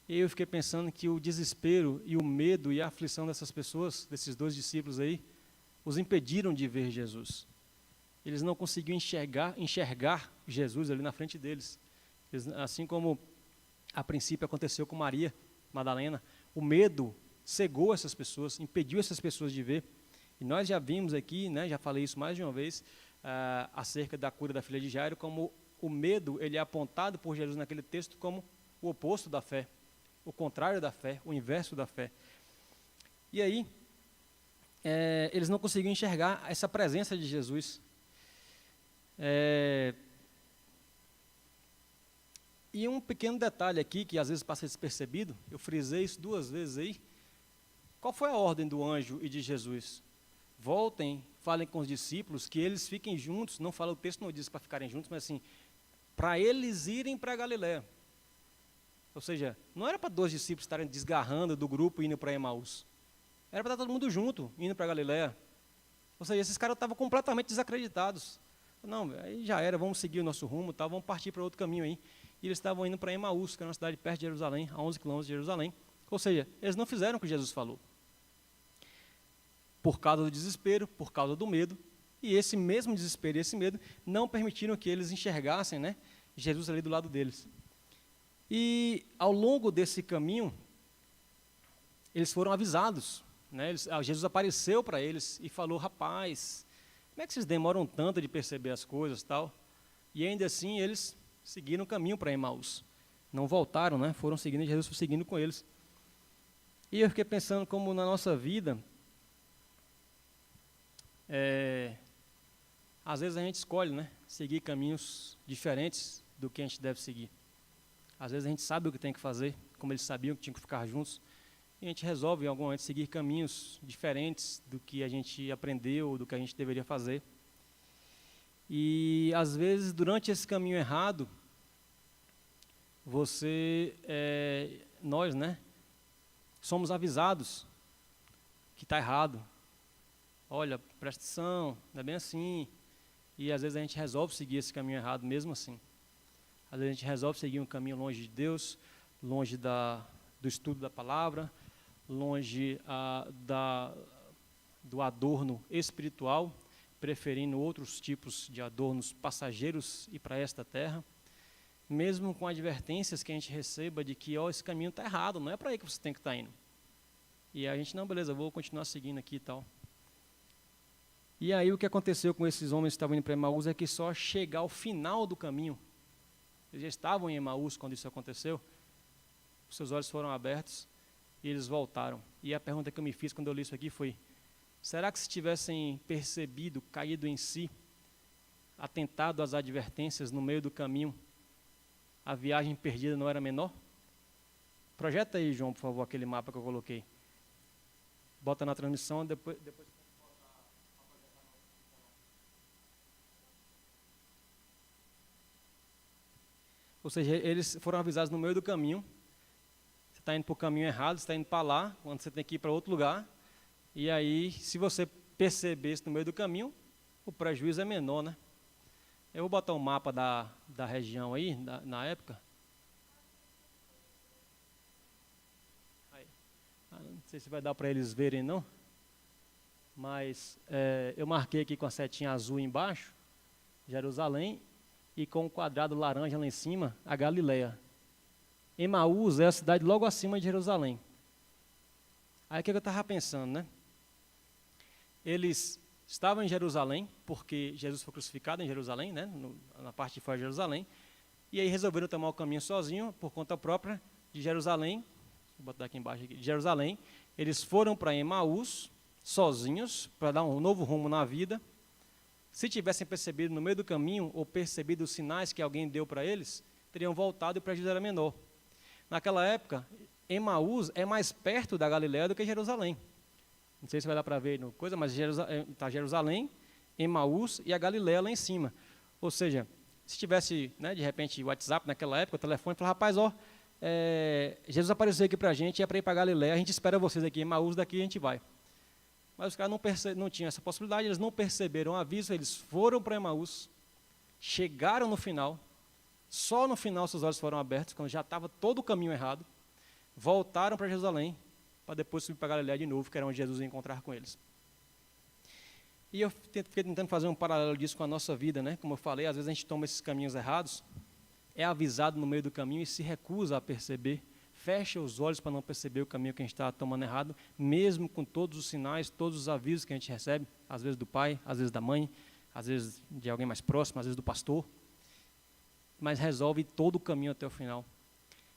E eu fiquei pensando que o desespero e o medo e a aflição dessas pessoas, desses dois discípulos aí, os impediram de ver Jesus. Eles não conseguiam enxergar Jesus ali na frente deles. Assim como a princípio aconteceu com Maria Madalena, o medo cegou essas pessoas, impediu essas pessoas de ver. E nós já vimos aqui, né, já falei isso mais de uma vez, acerca da cura da filha de Jairo, como o medo ele é apontado por Jesus naquele texto como o oposto da fé, o contrário da fé, o inverso da fé. E aí, eles não conseguiam enxergar essa presença de Jesus. E um pequeno detalhe aqui, que às vezes passa despercebido, eu frisei isso 2 vezes aí. Qual foi a ordem do anjo e de Jesus? Voltem, falem com os discípulos, que eles fiquem juntos. Não fala, o texto não diz para ficarem juntos, mas assim, para eles irem para Galiléia. Ou seja, não era para 2 discípulos estarem desgarrando do grupo e indo para Emaús. Era para estar todo mundo junto, indo para Galiléia. Ou seja, esses caras estavam completamente desacreditados. Não, aí já era, vamos seguir o nosso rumo, tá, vamos partir para outro caminho aí. E eles estavam indo para Emaús, que é uma cidade perto de Jerusalém, a 11 quilômetros de Jerusalém. Ou seja, eles não fizeram o que Jesus falou. Por causa do desespero, por causa do medo. E esse mesmo desespero e esse medo não permitiram que eles enxergassem, né, Jesus ali do lado deles. E ao longo desse caminho, eles foram avisados. Né, Jesus apareceu para eles e falou: rapaz, como é que vocês demoram tanto de perceber as coisas e tal? E ainda assim eles seguiram o caminho para Emaús. Não voltaram, né? Foram seguindo e Jesus foi seguindo com eles. E eu fiquei pensando como na nossa vida, às vezes a gente escolhe, né, seguir caminhos diferentes do que a gente deve seguir. Às vezes a gente sabe o que tem que fazer, como eles sabiam que tinham que ficar juntos, e a gente resolve em algum momento seguir caminhos diferentes do que a gente aprendeu, do que a gente deveria fazer. E às vezes durante esse caminho errado, nós, né, somos avisados que está errado. Olha, presta atenção, não é bem assim. E às vezes a gente resolve seguir esse caminho errado mesmo assim. Às vezes a gente resolve seguir um caminho longe de Deus, longe do estudo da palavra, longe do adorno espiritual, preferindo outros tipos de adornos passageiros e para esta terra. Mesmo com advertências que a gente receba de que esse caminho está errado, não é para aí que você tem que estar indo. E a gente, não, beleza, vou continuar seguindo aqui e tal. E aí o que aconteceu com esses homens que estavam indo para Emaús é que só chegar ao final do caminho, eles já estavam em Emaús quando isso aconteceu, os seus olhos foram abertos e eles voltaram. E a pergunta que eu me fiz quando eu li isso aqui foi: será que se tivessem percebido, caído em si, atentado às advertências no meio do caminho, a viagem perdida não era menor? Projeta aí, João, por favor, aquele mapa que eu coloquei. Bota na transmissão, depois... Ou seja, eles foram avisados no meio do caminho. Você está indo para o caminho errado, você está indo para lá, quando você tem que ir para outro lugar. E aí, se você perceber isso no meio do caminho, o prejuízo é menor, né? Eu vou botar um mapa da região aí, na época. Aí. Não sei se vai dar para eles verem, não. Mas eu marquei aqui com a setinha azul embaixo, Jerusalém, e com o quadrado laranja lá em cima, a Galileia. Emaús é a cidade logo acima de Jerusalém. Aí o que eu estava pensando, né? Eles estavam em Jerusalém, porque Jesus foi crucificado em Jerusalém, né? Na parte de fora de Jerusalém, e aí resolveram tomar o caminho sozinho, por conta própria, de Jerusalém, vou botar aqui embaixo, de Jerusalém. Eles foram para Emaús, sozinhos, para dar um novo rumo na vida. Se tivessem percebido no meio do caminho, ou percebido os sinais que alguém deu para eles, teriam voltado e o prejuízo era menor. Naquela época, Emaús é mais perto da Galileia do que Jerusalém. Não sei se vai dar para ver no coisa, mas está Jerusalém, Emaús e a Galileia lá em cima. Ou seja, se tivesse, né, de repente, WhatsApp naquela época, o telefone, falava, rapaz, Jesus apareceu aqui para a gente, é para ir para a Galileia, a gente espera vocês aqui, Emaús, daqui a gente vai. Mas os caras não tinham essa possibilidade, eles não perceberam o aviso, eles foram para Emaús, chegaram no final, só no final seus olhos foram abertos, quando já estava todo o caminho errado, voltaram para Jerusalém, para depois subir para Galileia de novo, que era onde Jesus ia encontrar com eles. E eu fiquei tentando fazer um paralelo disso com a nossa vida, né? Como eu falei, às vezes a gente toma esses caminhos errados, é avisado no meio do caminho e se recusa a perceber, fecha os olhos para não perceber o caminho que a gente está tomando errado, mesmo com todos os sinais, todos os avisos que a gente recebe, às vezes do pai, às vezes da mãe, às vezes de alguém mais próximo, às vezes do pastor, mas resolve todo o caminho até o final.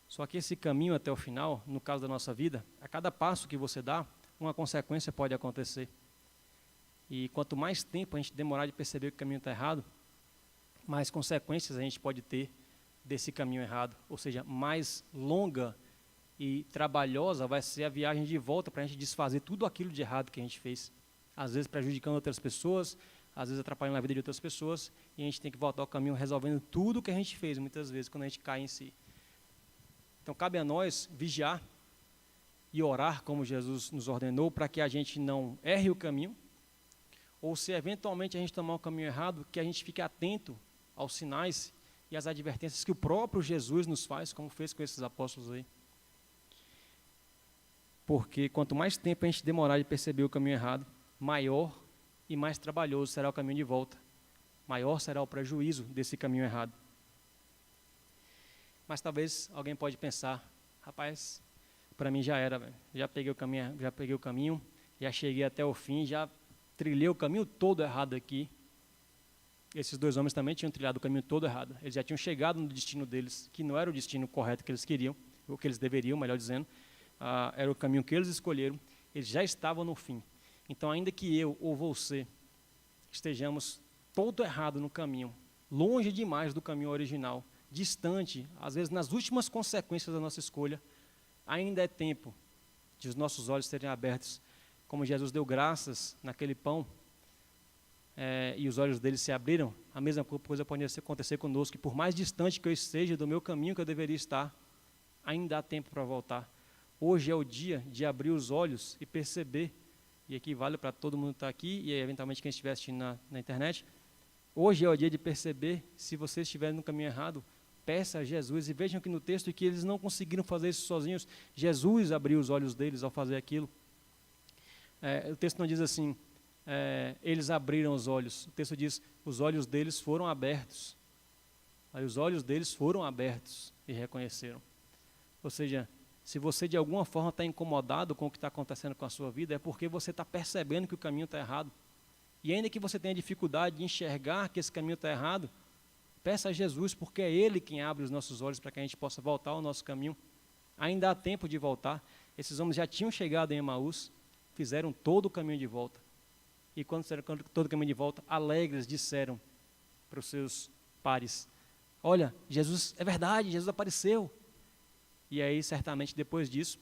Só que esse caminho até o final, no caso da nossa vida, a cada passo que você dá, uma consequência pode acontecer. E quanto mais tempo a gente demorar de perceber que o caminho está errado, mais consequências a gente pode ter desse caminho errado. Ou seja, mais longa e trabalhosa vai ser a viagem de volta para a gente desfazer tudo aquilo de errado que a gente fez. Às vezes prejudicando outras pessoas, às vezes atrapalhando a vida de outras pessoas, e a gente tem que voltar ao caminho resolvendo tudo que a gente fez, muitas vezes, quando a gente cai em si. Então, cabe a nós vigiar e orar, como Jesus nos ordenou, para que a gente não erre o caminho, ou se eventualmente a gente tomar o caminho errado, que a gente fique atento aos sinais e às advertências que o próprio Jesus nos faz, como fez com esses apóstolos aí. Porque quanto mais tempo a gente demorar de perceber o caminho errado, maior e mais trabalhoso será o caminho de volta. Maior será o prejuízo desse caminho errado. Mas talvez alguém pode pensar, rapaz, para mim já era, já peguei o caminho, já cheguei até o fim, já trilhei o caminho todo errado aqui. Esses dois homens também tinham trilhado o caminho todo errado. Eles já tinham chegado no destino deles, que não era o destino correto que eles queriam, ou que eles deveriam, melhor dizendo, era o caminho que eles escolheram, eles já estavam no fim. Então, ainda que eu ou você estejamos todo errado no caminho, longe demais do caminho original, distante, às vezes nas últimas consequências da nossa escolha, ainda é tempo de os nossos olhos serem abertos, como Jesus deu graças naquele pão, e os olhos deles se abriram. A mesma coisa pode acontecer conosco, que por mais distante que eu esteja do meu caminho que eu deveria estar, ainda há tempo para voltar. Hoje é o dia de abrir os olhos e perceber, e aqui vale para todo mundo que está aqui, e eventualmente quem estiver assistindo na internet, hoje é o dia de perceber, se você estiver no caminho errado, peça a Jesus, e vejam que no texto que eles não conseguiram fazer isso sozinhos, Jesus abriu os olhos deles ao fazer aquilo. O texto não diz assim, eles abriram os olhos, o texto diz, os olhos deles foram abertos. Aí os olhos deles foram abertos e reconheceram. Ou seja, se você de alguma forma está incomodado com o que está acontecendo com a sua vida, é porque você está percebendo que o caminho está errado. E ainda que você tenha dificuldade de enxergar que esse caminho está errado, peça a Jesus, porque é Ele quem abre os nossos olhos para que a gente possa voltar ao nosso caminho. Ainda há tempo de voltar. Esses homens já tinham chegado em Emaús, fizeram todo o caminho de volta. E quando fizeram todo o caminho de volta, alegres disseram para os seus pares, olha, Jesus, é verdade, Jesus apareceu. E aí, certamente, depois disso,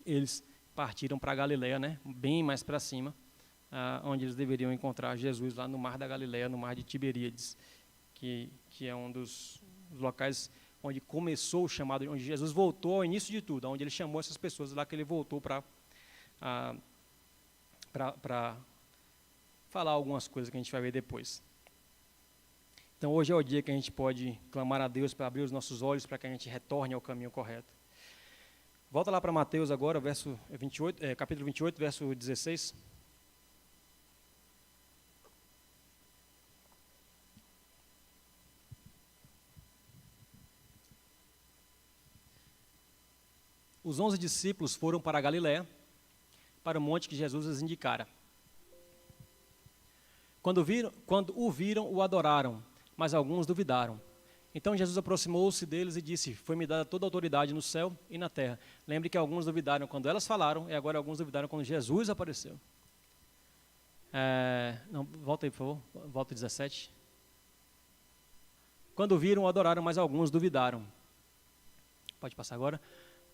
eles partiram para a Galileia, né? Bem mais para cima, onde eles deveriam encontrar Jesus, lá no mar da Galileia, no mar de Tiberíades, que é um dos locais onde começou o chamado, onde Jesus voltou ao início de tudo, onde ele chamou essas pessoas, lá que ele voltou para falar algumas coisas que a gente vai ver depois. Então, hoje é o dia que a gente pode clamar a Deus para abrir os nossos olhos, para que a gente retorne ao caminho correto. Volta lá para Mateus agora, capítulo 28, verso 16. Os 11 discípulos foram para a Galiléia, para o monte que Jesus lhes indicara. Quando o viram, o adoraram, mas alguns duvidaram. Então Jesus aproximou-se deles e disse: foi-me dada toda a autoridade no céu e na terra. Lembre que alguns duvidaram quando elas falaram, e agora alguns duvidaram quando Jesus apareceu. Volta aí, por favor. Volta 17. Quando viram, o adoraram, mas alguns duvidaram. Pode passar agora.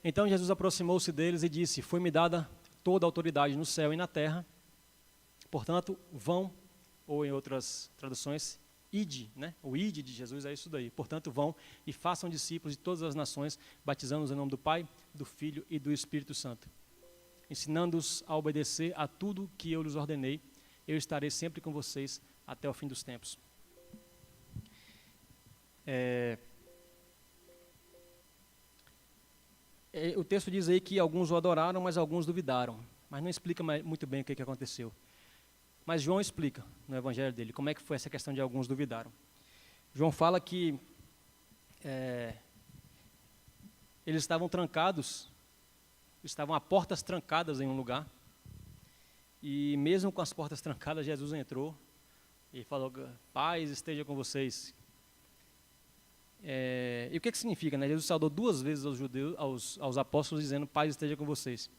Então Jesus aproximou-se deles e disse: foi-me dada toda a autoridade no céu e na terra. Portanto, vão, ou em outras traduções, ide, né? O ide de Jesus é isso daí. Portanto, vão e façam discípulos de todas as nações, batizando-os em nome do Pai, do Filho e do Espírito Santo, ensinando-os a obedecer a tudo que eu lhes ordenei. Eu estarei sempre com vocês até o fim dos tempos. O texto diz aí que alguns o adoraram, mas alguns duvidaram. Mas não explica muito bem o que aconteceu. Mas João explica no evangelho dele como é que foi essa questão de alguns duvidaram. João fala que eles estavam trancados, estavam a portas trancadas em um lugar. E mesmo com as portas trancadas, Jesus entrou e falou: paz esteja com vocês. E o que significa, né? Jesus saudou 2 vezes aos judeus, aos apóstolos, dizendo: paz esteja com vocês.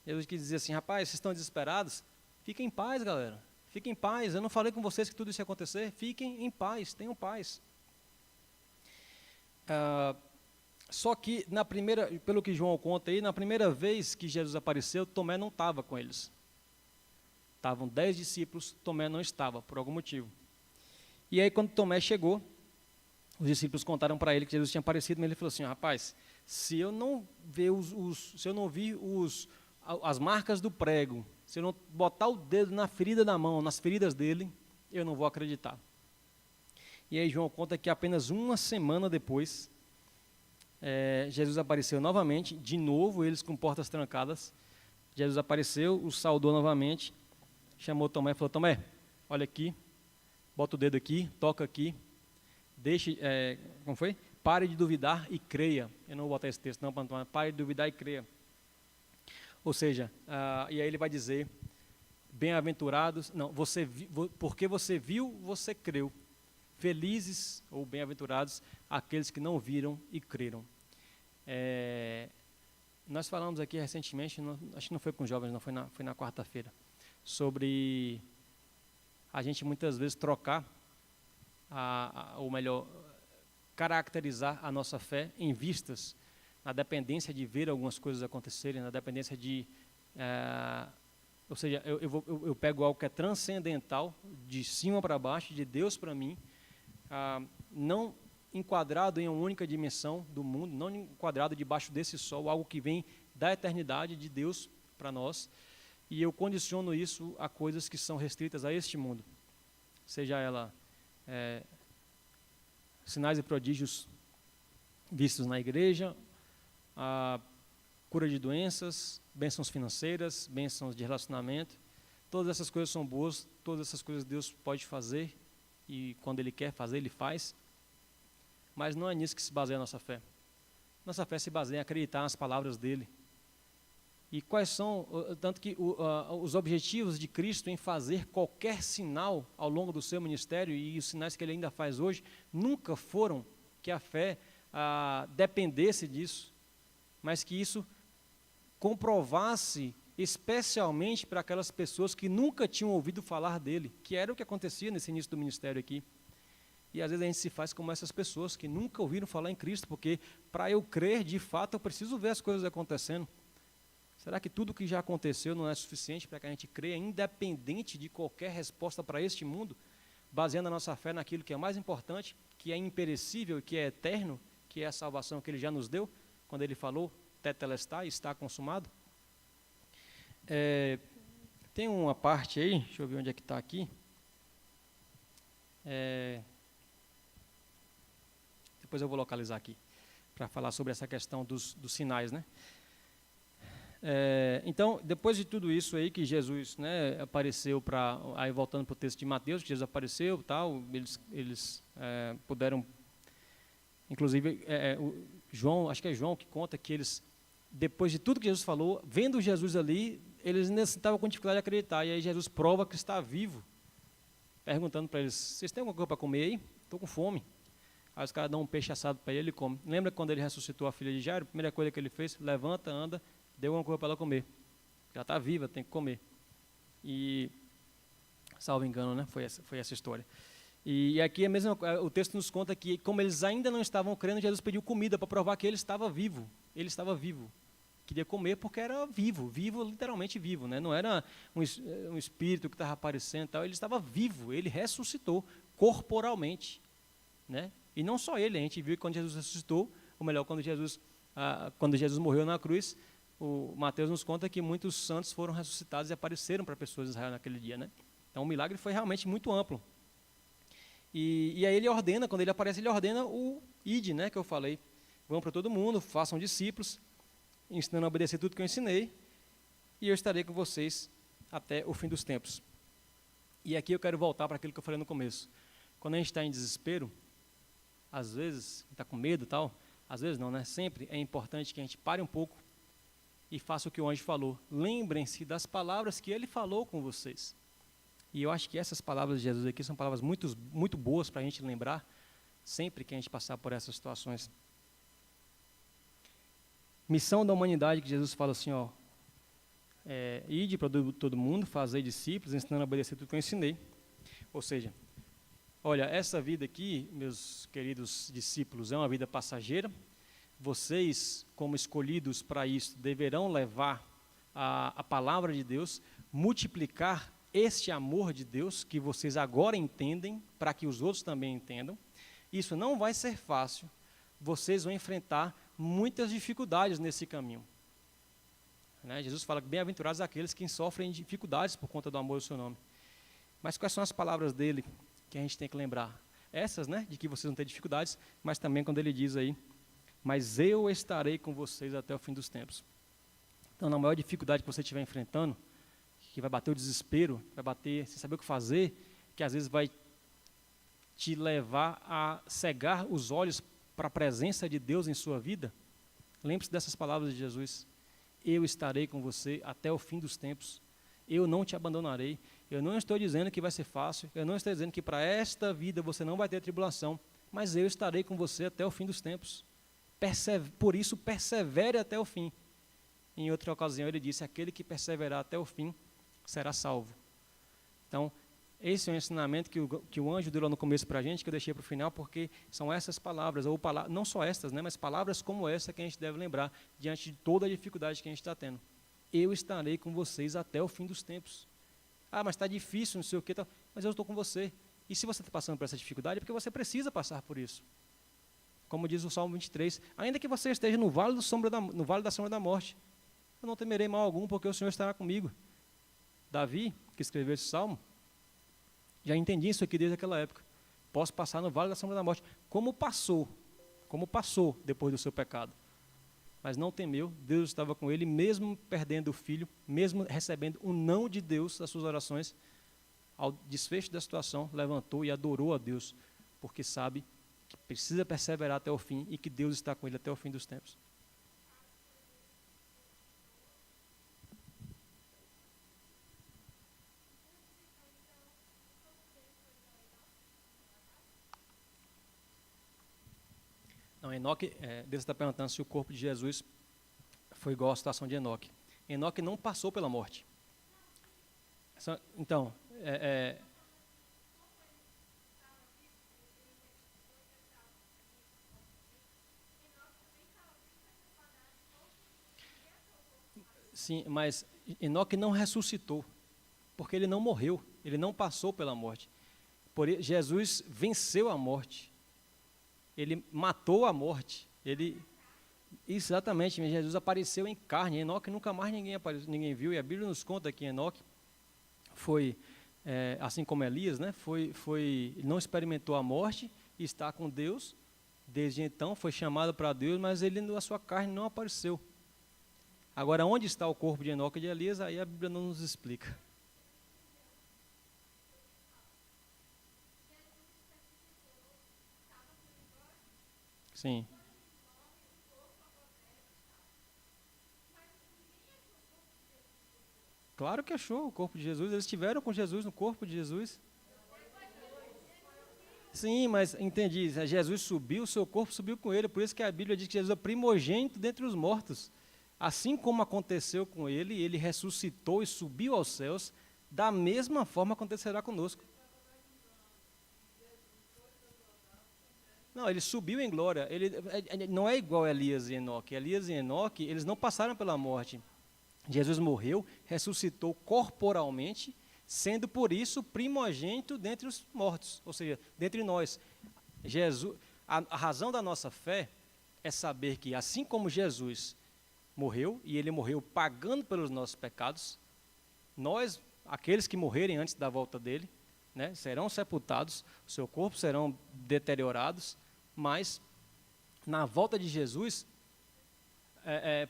Jesus quis dizer assim: rapaz, vocês estão desesperados? Fiquem em paz, galera. Fiquem em paz. Eu não falei com vocês que tudo isso ia acontecer. Fiquem em paz, tenham paz. Só que, pelo que João conta aí, na primeira vez que Jesus apareceu, Tomé não estava com eles. Estavam 10 discípulos, Tomé não estava, por algum motivo. E aí, quando Tomé chegou, os discípulos contaram para ele que Jesus tinha aparecido, mas ele falou assim: rapaz, se eu não ver as marcas do prego, se eu não botar o dedo na ferida da mão, nas feridas dele, eu não vou acreditar. E aí João conta que apenas 1 semana depois, Jesus apareceu novamente, de novo, eles com portas trancadas. Jesus apareceu, os saudou novamente, chamou Tomé e falou: Tomé, olha aqui, bota o dedo aqui, toca aqui, como foi? Pare de duvidar e creia. Eu não vou botar esse texto não, para Tomé. Pare de duvidar e creia. Ou seja, e aí ele vai dizer: bem-aventurados, porque você viu, você creu. Felizes ou bem-aventurados aqueles que não viram e creram. Nós falamos aqui recentemente, acho que não foi com os jovens, não, foi na quarta-feira, sobre a gente muitas vezes trocar, ou melhor, caracterizar a nossa fé em vistas, na dependência de ver algumas coisas acontecerem, na dependência de... ou seja, eu pego algo que é transcendental, de cima para baixo, de Deus para mim, não enquadrado em uma única dimensão do mundo, não enquadrado debaixo desse sol, algo que vem da eternidade de Deus para nós, e eu condiciono isso a coisas que são restritas a este mundo, seja ela sinais e prodígios vistos na igreja, a cura de doenças, bênçãos financeiras, bênçãos de relacionamento. Todas essas coisas são boas, todas essas coisas Deus pode fazer, e quando Ele quer fazer, Ele faz. Mas não é nisso que se baseia a nossa fé. Nossa fé se baseia em acreditar nas palavras dEle. E quais são, tanto que os objetivos de Cristo em fazer qualquer sinal ao longo do seu ministério, e os sinais que Ele ainda faz hoje, nunca foram que a fé dependesse disso, mas que isso comprovasse especialmente para aquelas pessoas que nunca tinham ouvido falar dele, que era o que acontecia nesse início do ministério aqui. E às vezes a gente se faz como essas pessoas que nunca ouviram falar em Cristo, porque para eu crer, de fato, eu preciso ver as coisas acontecendo. Será que tudo que já aconteceu não é suficiente para que a gente creia, independente de qualquer resposta para este mundo, baseando a nossa fé naquilo que é mais importante, que é imperecível e que é eterno, que é a salvação que ele já nos deu, quando ele falou, tetelestai, está consumado. Tem uma parte aí, deixa eu ver onde é que está aqui. Depois eu vou localizar aqui, para falar sobre essa questão dos sinais, né? Então, depois de tudo isso aí que Jesus, né, apareceu aí voltando para o texto de Mateus, que Jesus apareceu, tal, eles puderam, inclusive, João, acho que é João que conta que eles, depois de tudo que Jesus falou, vendo Jesus ali, eles ainda estavam com dificuldade de acreditar, e aí Jesus prova que está vivo, perguntando para eles, vocês têm alguma coisa para comer aí? Estou com fome. Aí os caras dão um peixe assado para ele, ele come. Lembra quando ele ressuscitou a filha de Jairo? A primeira coisa que ele fez, levanta, anda, deu uma coisa para ela comer. Já está viva, tem que comer. E, salvo engano, né? Foi essa história. E aqui o texto nos conta que, como eles ainda não estavam crendo, Jesus pediu comida para provar que ele estava vivo. Ele estava vivo. Queria comer porque era vivo, literalmente vivo, né? Não era um espírito que estava aparecendo, tal. Ele estava vivo, ele ressuscitou corporalmente, né? E não só ele, a gente viu que quando Jesus ressuscitou, ou melhor, quando Jesus morreu na cruz, o Mateus nos conta que muitos santos foram ressuscitados e apareceram para pessoas de Israel naquele dia, né? Então o milagre foi realmente muito amplo. E aí ele ordena, quando ele aparece, ele ordena o id, né, que eu falei. Vão para todo mundo, façam discípulos, ensinando a obedecer tudo que eu ensinei, e eu estarei com vocês até o fim dos tempos. E aqui eu quero voltar para aquilo que eu falei no começo. Quando a gente está em desespero, às vezes, está com medo e tal, às vezes não, né? Sempre é importante que a gente pare um pouco e faça o que o anjo falou. Lembrem-se das palavras que ele falou com vocês. E eu acho que essas palavras de Jesus aqui são palavras muito, muito boas para a gente lembrar sempre que a gente passar por essas situações. Missão da humanidade, que Jesus fala assim, ó, ide para todo mundo, fazei discípulos, ensinando a obedecer tudo que eu ensinei. Ou seja, olha, essa vida aqui, meus queridos discípulos, é uma vida passageira. Vocês, como escolhidos para isso, deverão levar a palavra de Deus, multiplicar este amor de Deus, que vocês agora entendem, para que os outros também entendam. Isso não vai ser fácil, vocês vão enfrentar muitas dificuldades nesse caminho. Né? Jesus fala que bem-aventurados aqueles que sofrem dificuldades por conta do amor do seu nome. Mas quais são as palavras dele que a gente tem que lembrar? Essas, né, de que vocês vão ter dificuldades, mas também quando ele diz aí, mas eu estarei com vocês até o fim dos tempos. Então, na maior dificuldade que você estiver enfrentando, que vai bater o desespero, vai bater sem saber o que fazer, que às vezes vai te levar a cegar os olhos para a presença de Deus em sua vida, lembre-se dessas palavras de Jesus. Eu estarei com você até o fim dos tempos. Eu não te abandonarei. Eu não estou dizendo que vai ser fácil. Eu não estou dizendo que para esta vida você não vai ter tribulação. Mas eu estarei com você até o fim dos tempos. Por isso, persevere até o fim. Em outra ocasião, ele disse, aquele que perseverar até o fim será salvo. Então, esse é um ensinamento que o anjo deu lá no começo para a gente, que eu deixei para o final, porque são essas palavras, ou não só estas, né, mas palavras como essa que a gente deve lembrar, diante de toda a dificuldade que a gente está tendo. Eu estarei com vocês até o fim dos tempos. Ah, mas está difícil, não sei o que, tal. Mas eu estou com você. E se você está passando por essa dificuldade, é porque você precisa passar por isso. Como diz o Salmo 23, ainda que você esteja no vale da sombra da morte, eu não temerei mal algum, porque o Senhor estará comigo. Davi, que escreveu esse salmo, já entendi isso aqui desde aquela época. Posso passar no vale da sombra da morte. Como passou depois do seu pecado. Mas não temeu, Deus estava com ele, mesmo perdendo o filho, mesmo recebendo o não de Deus das suas orações, ao desfecho da situação, levantou e adorou a Deus, porque sabe que precisa perseverar até o fim e que Deus está com ele até o fim dos tempos. Não, Enoque, Deus está perguntando se o corpo de Jesus foi igual à situação de Enoque. Enoque não passou pela morte. Então, sim, mas Enoque não ressuscitou, porque ele não morreu, ele não passou pela morte. Jesus venceu a morte. Ele matou a morte. Exatamente, Jesus apareceu em carne. Enoque nunca mais ninguém viu, e a Bíblia nos conta que Enoque foi, assim como Elias, né, não experimentou a morte e está com Deus. Desde então foi chamado para Deus, mas a sua carne não apareceu. Agora, onde está o corpo de Enoque e de Elias, aí a Bíblia não nos explica. Sim. Claro que achou o corpo de Jesus, eles estiveram com Jesus no corpo de Jesus. Sim, mas entendi, Jesus subiu, o seu corpo subiu com ele, por isso que a Bíblia diz que Jesus é primogênito dentre os mortos. Assim como aconteceu com ele, ele ressuscitou e subiu aos céus, da mesma forma acontecerá conosco. Não, ele subiu em glória, ele não é igual a Elias e Enoque. Elias e Enoque, eles não passaram pela morte. Jesus morreu, ressuscitou corporalmente, sendo por isso primogênito dentre os mortos, ou seja, dentre nós. A razão da nossa fé é saber que assim como Jesus morreu, e ele morreu pagando pelos nossos pecados, nós, aqueles que morrerem antes da volta dele, né, serão sepultados, o seu corpo serão deteriorados, mas na volta de Jesus,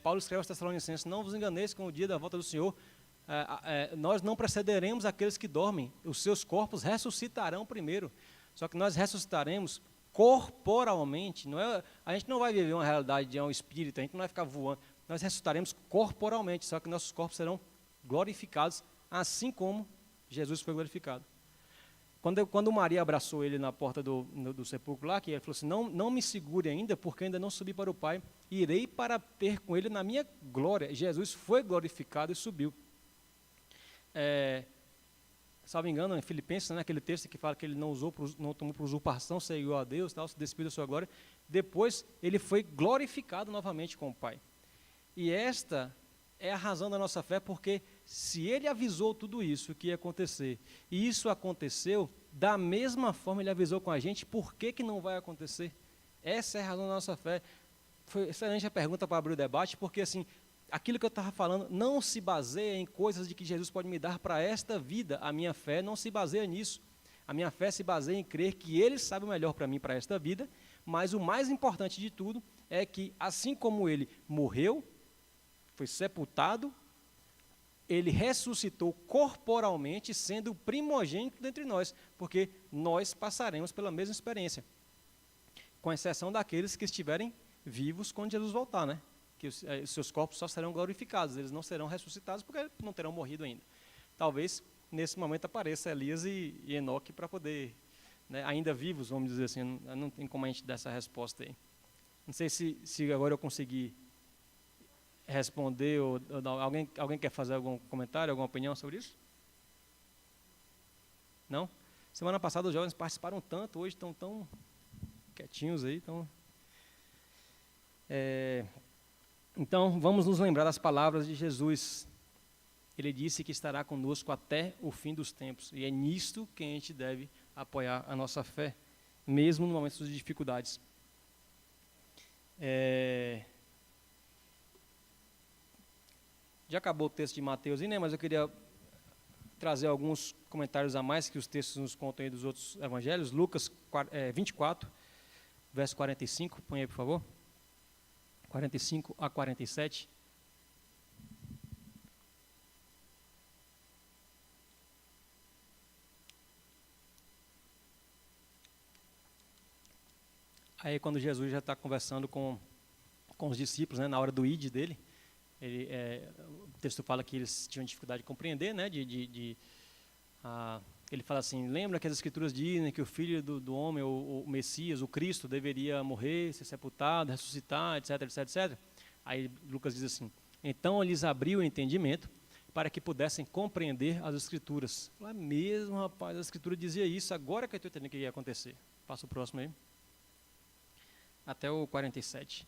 Paulo escreve aos Tessalonicenses: não vos enganeis com o dia da volta do Senhor, nós não precederemos aqueles que dormem, os seus corpos ressuscitarão primeiro, só que nós ressuscitaremos corporalmente, a gente não vai viver uma realidade de um espírito, a gente não vai ficar voando, nós ressuscitaremos corporalmente, só que nossos corpos serão glorificados, assim como Jesus foi glorificado. Quando Maria abraçou ele na porta do sepulcro lá, que ele falou assim: não me segure ainda, porque ainda não subi para o Pai, irei para ter com ele na minha glória. Jesus foi glorificado e subiu. Salvo engano, em Filipenses, né, aquele texto que fala que ele não tomou por usurpação, ser igual a Deus, tal, se despiu da sua glória. Depois ele foi glorificado novamente com o Pai. E esta é a razão da nossa fé, porque se ele avisou tudo isso que ia acontecer, e isso aconteceu, da mesma forma ele avisou com a gente, por que não vai acontecer? Essa é a razão da nossa fé. Foi excelente a pergunta para abrir o debate, porque assim, aquilo que eu estava falando não se baseia em coisas de que Jesus pode me dar para esta vida. A minha fé não se baseia nisso. A minha fé se baseia em crer que ele sabe o melhor para mim para esta vida, mas o mais importante de tudo é que, assim como ele morreu, foi sepultado, ele ressuscitou corporalmente, sendo o primogênito dentre nós, porque nós passaremos pela mesma experiência, com exceção daqueles que estiverem vivos quando Jesus voltar, né? Que os seus corpos só serão glorificados, eles não serão ressuscitados porque não terão morrido ainda. Talvez nesse momento apareça Elias e Enoque para poder, né, ainda vivos, vamos dizer assim, não tem como a gente dar essa resposta aí. Não sei se agora eu consegui responder, ou alguém quer fazer algum comentário, alguma opinião sobre isso? Não? Semana passada os jovens participaram tanto, hoje estão tão quietinhos aí. Então, vamos nos lembrar das palavras de Jesus. Ele disse que estará conosco até o fim dos tempos, e é nisto que a gente deve apoiar a nossa fé, mesmo no momento de dificuldades. Já acabou o texto de Mateus, né? Mas eu queria trazer alguns comentários a mais que os textos nos contam aí dos outros evangelhos. Lucas 24, verso 45, põe aí, por favor. 45 a 47. Aí quando Jesus já está conversando com os discípulos, né, na hora do id dele, o texto fala que eles tinham dificuldade de compreender, né, ele fala assim: lembra que as escrituras dizem que o filho do homem, o Messias, o Cristo, deveria morrer, ser sepultado, ressuscitar, etc, etc, etc. Aí Lucas diz assim: então lhes abriu o entendimento para que pudessem compreender as escrituras. É mesmo, rapaz, a escritura dizia isso, agora que eu estou entendendo o que ia acontecer. Passa o próximo aí. Até o 47.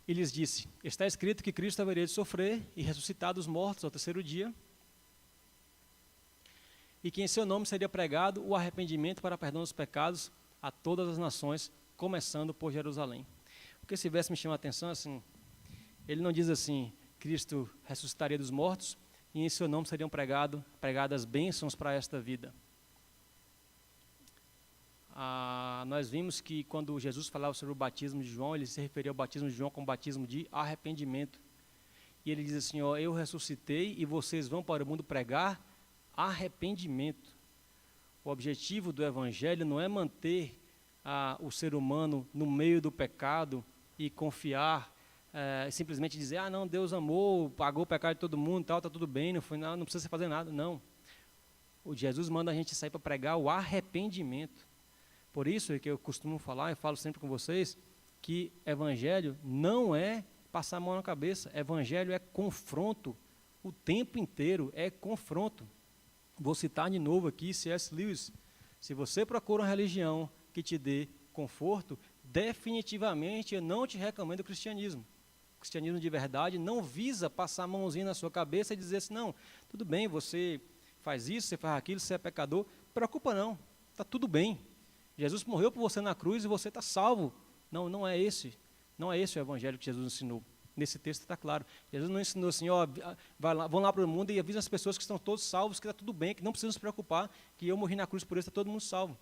E lhes disse: está escrito que Cristo haveria de sofrer e ressuscitar dos mortos ao terceiro dia, e que em seu nome seria pregado o arrependimento para perdão dos pecados a todas as nações, começando por Jerusalém. Porque esse verso me chama a atenção, assim, ele não diz assim, Cristo ressuscitaria dos mortos e em seu nome seriam pregadas bênçãos para esta vida. Nós vimos que quando Jesus falava sobre o batismo de João, ele se referia ao batismo de João como batismo de arrependimento. E ele diz assim, ó, eu ressuscitei e vocês vão para o mundo pregar arrependimento. O objetivo do Evangelho não é manter o ser humano no meio do pecado e confiar, simplesmente dizer, não, Deus amou, pagou o pecado de todo mundo, tal, está tudo bem, não precisa fazer nada. Não. O Jesus manda a gente sair para pregar o arrependimento. Por isso é que eu costumo falar, e falo sempre com vocês, que Evangelho não é passar a mão na cabeça. Evangelho é confronto o tempo inteiro, é confronto. Vou citar de novo aqui C.S. Lewis. Se você procura uma religião que te dê conforto, definitivamente eu não te recomendo o cristianismo. O cristianismo de verdade não visa passar a mãozinha na sua cabeça e dizer assim, não, tudo bem, você faz isso, você faz aquilo, você é pecador, não preocupa não, está tudo bem. Jesus morreu por você na cruz e você está salvo. Não é esse o evangelho que Jesus ensinou. Nesse texto está claro. Jesus não ensinou assim, vão lá para o mundo e avisam as pessoas que estão todos salvos, que está tudo bem, que não precisam se preocupar, que eu morri na cruz por isso, está todo mundo salvo.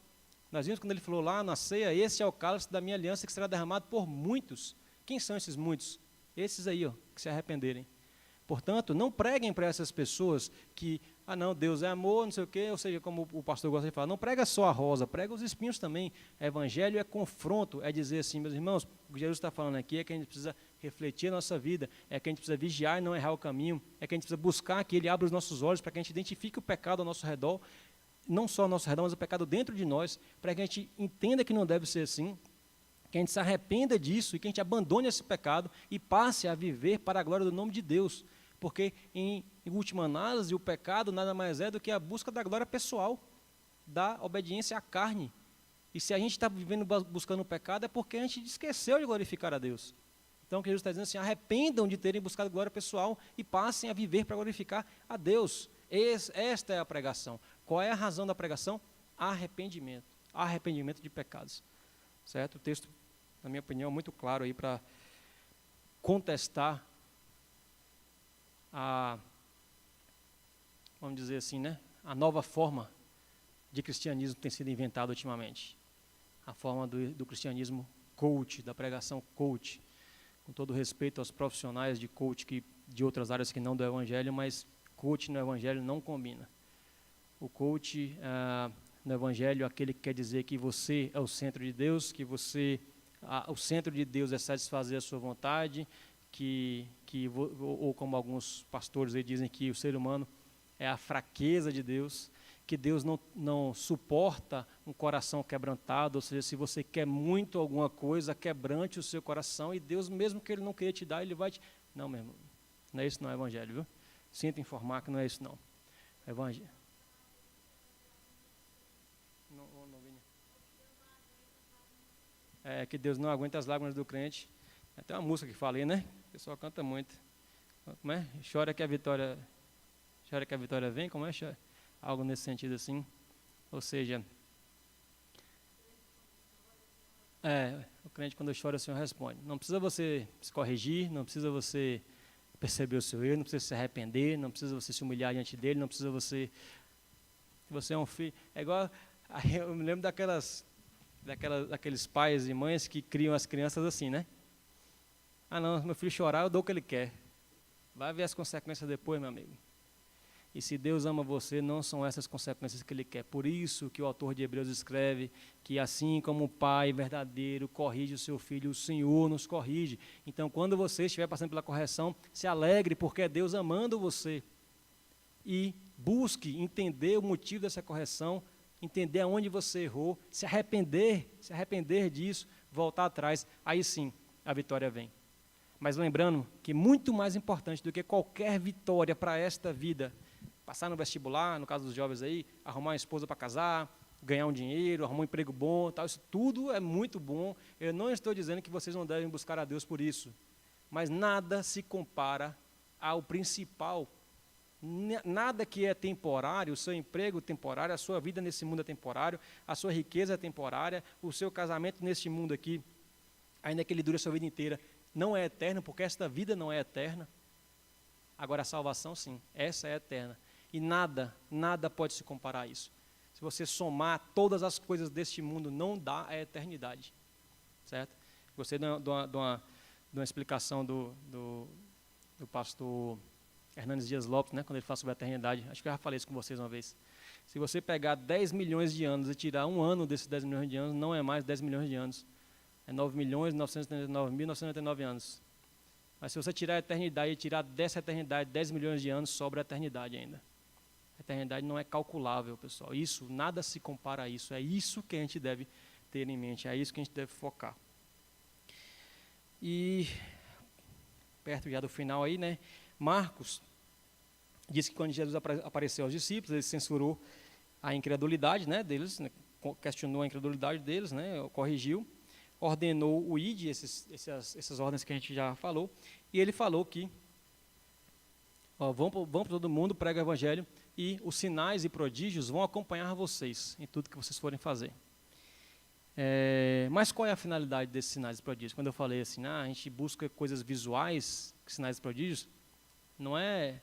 Nós vimos quando ele falou lá na ceia, esse é o cálice da minha aliança que será derramado por muitos. Quem são esses muitos? Esses aí, que se arrependerem. Portanto, não preguem para essas pessoas que, não, Deus é amor, não sei o quê, ou seja, como o pastor gosta de falar, não prega só a rosa, prega os espinhos também. Evangelho é confronto, é dizer assim, meus irmãos, o que Jesus está falando aqui é que a gente precisa refletir a nossa vida, é que a gente precisa vigiar e não errar o caminho, é que a gente precisa buscar que Ele abra os nossos olhos para que a gente identifique o pecado ao nosso redor, não só ao nosso redor, mas o pecado dentro de nós, para que a gente entenda que não deve ser assim, que a gente se arrependa disso e que a gente abandone esse pecado e passe a viver para a glória do nome de Deus. Porque, em última análise, o pecado nada mais é do que a busca da glória pessoal, da obediência à carne. E se a gente está vivendo buscando o pecado, é porque a gente esqueceu de glorificar a Deus. Então, o que Jesus está dizendo assim, arrependam de terem buscado glória pessoal e passem a viver para glorificar a Deus. Esta é a pregação. Qual é a razão da pregação? Arrependimento. Arrependimento de pecados. Certo? O texto, na minha opinião, é muito claro aí para contestar vamos dizer assim, a nova forma de cristianismo que tem sido inventada ultimamente. A forma do cristianismo coach, da pregação coach. Com todo respeito aos profissionais de coach de outras áreas que não do evangelho, mas coach no evangelho não combina. O coach no evangelho é aquele que quer dizer que você é o centro de Deus, que o centro de Deus é satisfazer a sua vontade, ou como alguns pastores aí dizem que o ser humano é a fraqueza de Deus, que Deus não suporta um coração quebrantado, ou seja, se você quer muito alguma coisa, quebrante o seu coração, e Deus, mesmo que Ele não queira te dar, Ele vai te... Não, meu irmão, não é isso não é evangelho, viu? Sinto informar que não é isso não. Evangelho. Não, que Deus não aguenta as lágrimas do crente. Tem uma música que falei, né? O pessoal canta muito. Como é? Chora que a vitória vem, como é? Algo nesse sentido assim. Ou seja, o crente quando chora o Senhor responde. Não precisa você se corrigir, não precisa você perceber o seu erro, não precisa se arrepender, não precisa você se humilhar diante dele, não precisa você é um filho. É igual, eu me lembro daqueles pais e mães que criam as crianças assim, né? Não, meu filho chorar, eu dou o que ele quer. Vai ver as consequências depois, meu amigo. E se Deus ama você, não são essas consequências que Ele quer. Por isso que o autor de Hebreus escreve que assim como o Pai verdadeiro corrige o seu Filho, o Senhor nos corrige. Então, quando você estiver passando pela correção, se alegre, porque é Deus amando você. E busque entender o motivo dessa correção, entender aonde você errou, se arrepender disso, voltar atrás, aí sim a vitória vem. Mas lembrando que muito mais importante do que qualquer vitória para esta vida, passar no vestibular, no caso dos jovens aí, arrumar uma esposa para casar, ganhar um dinheiro, arrumar um emprego bom, tal, isso tudo é muito bom. Eu não estou dizendo que vocês não devem buscar a Deus por isso, mas nada se compara ao principal Nada que é temporário, o seu emprego temporário, a sua vida nesse mundo é temporário, a sua riqueza é temporária, o seu casamento neste mundo aqui, ainda que ele dure a sua vida inteira, não é eterno, porque esta vida não é eterna. Agora a salvação sim, essa é eterna. E nada pode se comparar a isso. Se você somar todas as coisas deste mundo, não dá a eternidade. Certo? Gostei de uma explicação do pastor Hernandes Dias Lopes, né, quando ele fala sobre a eternidade. Acho que eu já falei isso com vocês uma vez. Se você pegar 10 milhões de anos e tirar um ano desses 10 milhões de anos, não é mais 10 milhões de anos. É 9.999.999 anos. Mas se você tirar a eternidade e tirar dessa eternidade 10 milhões de anos, sobra a eternidade ainda. A eternidade não é calculável, pessoal. Isso, nada se compara a isso. É isso que a gente deve ter em mente, é isso que a gente deve focar. E, perto já do final aí, né, Marcos diz que quando Jesus apareceu aos discípulos, ele censurou a incredulidade, né, deles, né, questionou a incredulidade deles, né, corrigiu, ordenou o ide, essas ordens que a gente já falou, e ele falou que vão para todo mundo, prega o evangelho, e os sinais e prodígios vão acompanhar vocês em tudo que vocês forem fazer. Mas qual é a finalidade desses sinais e prodígios? Quando eu falei assim, a gente busca coisas visuais, sinais e prodígios, não é...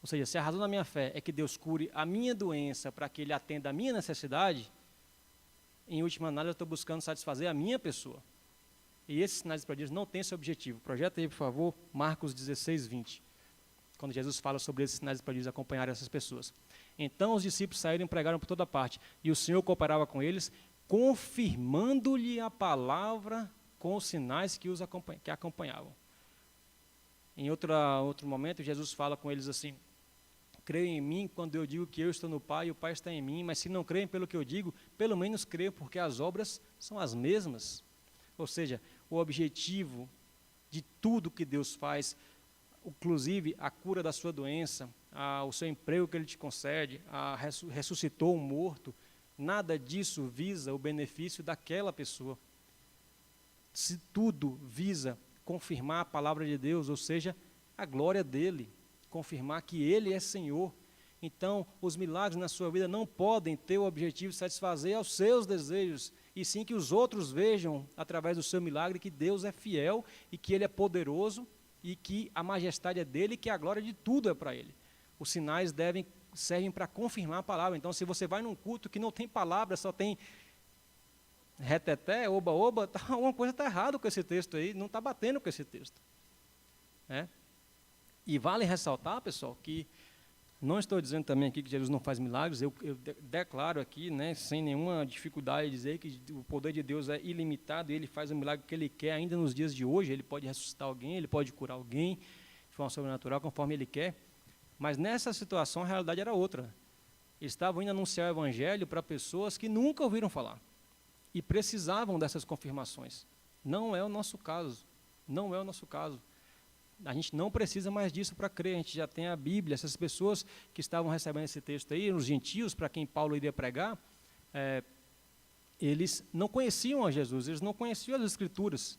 Ou seja, se a razão da minha fé é que Deus cure a minha doença para que Ele atenda a minha necessidade, em última análise eu estou buscando satisfazer a minha pessoa. E esses sinais e prodígios não têm esse objetivo. Projeta aí, por favor, Marcos 16, 20. Quando Jesus fala sobre esses sinais e prodígios acompanharem essas pessoas. Então os discípulos saíram e pregaram por toda parte. E o Senhor cooperava com eles, confirmando-lhe a palavra com os sinais que acompanhavam. Em outro momento, Jesus fala com eles assim, creio em mim quando eu digo que eu estou no Pai e o Pai está em mim, mas se não creem pelo que eu digo, pelo menos creiam porque as obras são as mesmas. Ou seja, o objetivo de tudo que Deus faz, inclusive a cura da sua doença, o seu emprego que Ele te concede, ressuscitou um morto, nada disso visa o benefício daquela pessoa. Se tudo visa confirmar a palavra de Deus, ou seja, a glória dEle, confirmar que Ele é Senhor. Então, os milagres na sua vida não podem ter o objetivo de satisfazer aos seus desejos, e sim que os outros vejam, através do seu milagre, que Deus é fiel e que Ele é poderoso e que a majestade é dEle e que a glória de tudo é para Ele. Os sinais servem para confirmar a palavra. Então, se você vai num culto que não tem palavra, só tem reteté, oba-oba, alguma coisa está errada com esse texto aí, não está batendo com esse texto. E vale ressaltar, pessoal, que não estou dizendo também aqui que Jesus não faz milagres, eu declaro aqui, né, sem nenhuma dificuldade, dizer que o poder de Deus é ilimitado e Ele faz o milagre que Ele quer ainda nos dias de hoje. Ele pode ressuscitar alguém, Ele pode curar alguém de forma sobrenatural, conforme Ele quer. Mas nessa situação a realidade era outra. Eles estavam indo anunciar o evangelho para pessoas que nunca ouviram falar e precisavam dessas confirmações. Não é o nosso caso, não é o nosso caso. A gente não precisa mais disso para crer, a gente já tem a Bíblia. Essas pessoas que estavam recebendo esse texto aí, os gentios, para quem Paulo iria pregar, eles não conheciam a Jesus, eles não conheciam as Escrituras.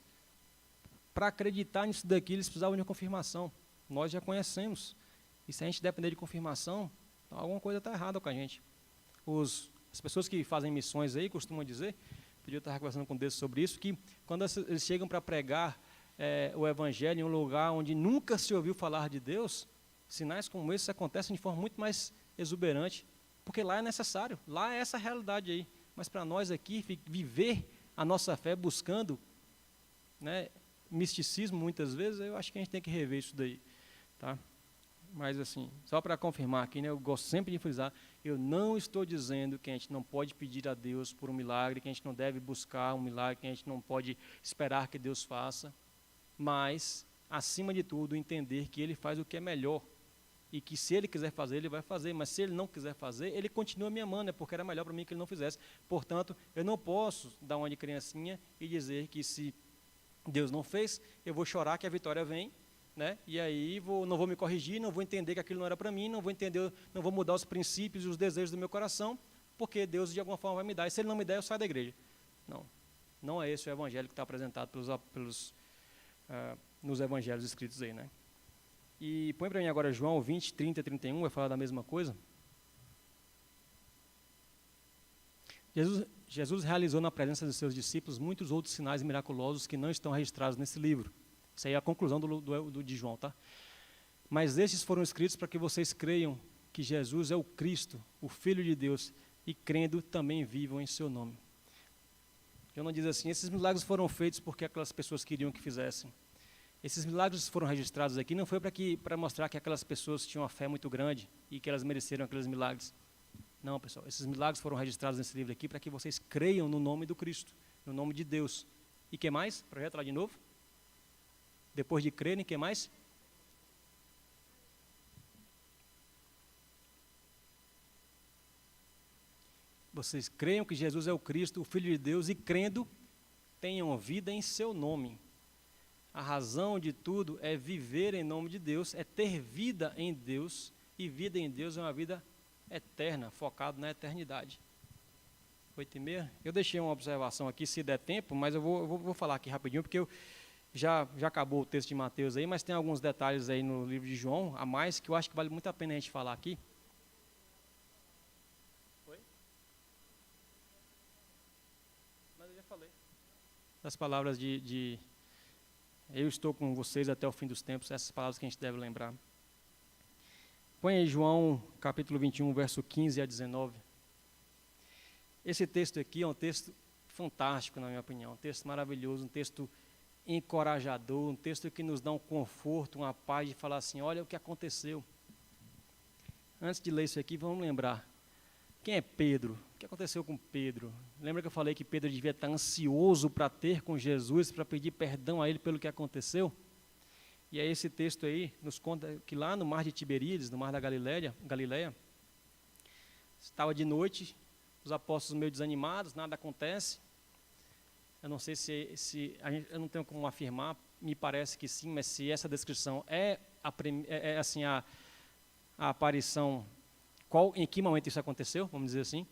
Para acreditar nisso daqui, eles precisavam de uma confirmação. Nós já conhecemos. E se a gente depender de confirmação, alguma coisa está errada com a gente. As pessoas que fazem missões aí costumam dizer, eu estava conversando com Deus sobre isso, que quando eles chegam para pregar o evangelho em um lugar onde nunca se ouviu falar de Deus, sinais como esses acontecem de forma muito mais exuberante, porque lá é necessário, lá é essa realidade aí. Mas para nós aqui, viver a nossa fé buscando, né, misticismo muitas vezes, eu acho que a gente tem que rever isso daí, tá? Mas assim, só para confirmar aqui, né, eu gosto sempre de frisar, eu não estou dizendo que a gente não pode pedir a Deus por um milagre, que a gente não deve buscar um milagre, que a gente não pode esperar que Deus faça, mas, acima de tudo, entender que Ele faz o que é melhor, e que se Ele quiser fazer, Ele vai fazer, mas se Ele não quiser fazer, Ele continua me amando, é porque era melhor para mim que Ele não fizesse. Portanto, eu não posso dar uma de criancinha e dizer que se Deus não fez, eu vou chorar que a vitória vem, né? E aí não vou me corrigir, não vou entender que aquilo não era para mim, não vou mudar os princípios e os desejos do meu coração, porque Deus de alguma forma vai me dar, e se Ele não me der, eu saio da igreja. Não é esse o evangelho que está apresentado nos evangelhos escritos aí, né? E põe para mim agora João 20, 30, 31, vai falar da mesma coisa. Jesus realizou na presença de seus discípulos muitos outros sinais miraculosos que não estão registrados nesse livro. Isso aí é a conclusão de João, tá? Mas estes foram escritos para que vocês creiam que Jesus é o Cristo, o Filho de Deus, e crendo também vivam em seu nome. João diz assim, esses milagres foram feitos porque aquelas pessoas queriam que fizessem. Esses milagres foram registrados aqui, não foi para mostrar que aquelas pessoas tinham uma fé muito grande e que elas mereceram aqueles milagres. Não, pessoal, esses milagres foram registrados nesse livro aqui para que vocês creiam no nome do Cristo, no nome de Deus. E que mais? Projeta lá de novo. Depois de crerem, que mais? Vocês creiam que Jesus é o Cristo, o Filho de Deus, e crendo, tenham vida em seu nome. A razão de tudo é viver em nome de Deus, é ter vida em Deus, e vida em Deus é uma vida eterna, focado na eternidade. 8h30. Eu deixei uma observação aqui, se der tempo, mas eu vou falar aqui rapidinho, porque já acabou o texto de Mateus aí, mas tem alguns detalhes aí no livro de João, a mais, que eu acho que vale muito a pena a gente falar aqui. Oi? Mas eu já falei. Das palavras de eu estou com vocês até o fim dos tempos, essas palavras que a gente deve lembrar. Põe aí João, capítulo 21, verso 15 a 19. Esse texto aqui é um texto fantástico, na minha opinião, um texto maravilhoso, um texto encorajador, um texto que nos dá um conforto, uma paz de falar assim, olha o que aconteceu. Antes de ler isso aqui, vamos lembrar. Quem é Pedro? O que aconteceu com Pedro? Lembra que eu falei que Pedro devia estar ansioso para ter com Jesus, para pedir perdão a ele pelo que aconteceu? E aí esse texto aí nos conta que lá no mar de Tiberíades, no mar da Galileia, estava de noite, os apóstolos meio desanimados, nada acontece. Eu não sei eu não tenho como afirmar, me parece que sim, mas se essa descrição é assim a aparição, em que momento isso aconteceu, vamos dizer assim.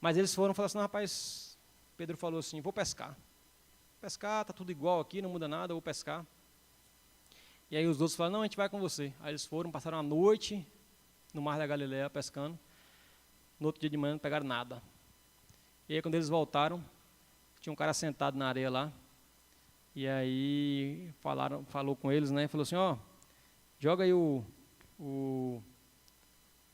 Mas eles foram falar assim, não, rapaz, Pedro falou assim, vou pescar. Pescar, está tudo igual aqui, não muda nada, eu vou pescar. E aí os outros falaram, não, a gente vai com você. Aí eles foram, passaram a noite no mar da Galileia pescando. No outro dia de manhã não pegaram nada. E aí quando eles voltaram, tinha um cara sentado na areia lá. E aí falou com eles, né? Falou assim, ó, joga aí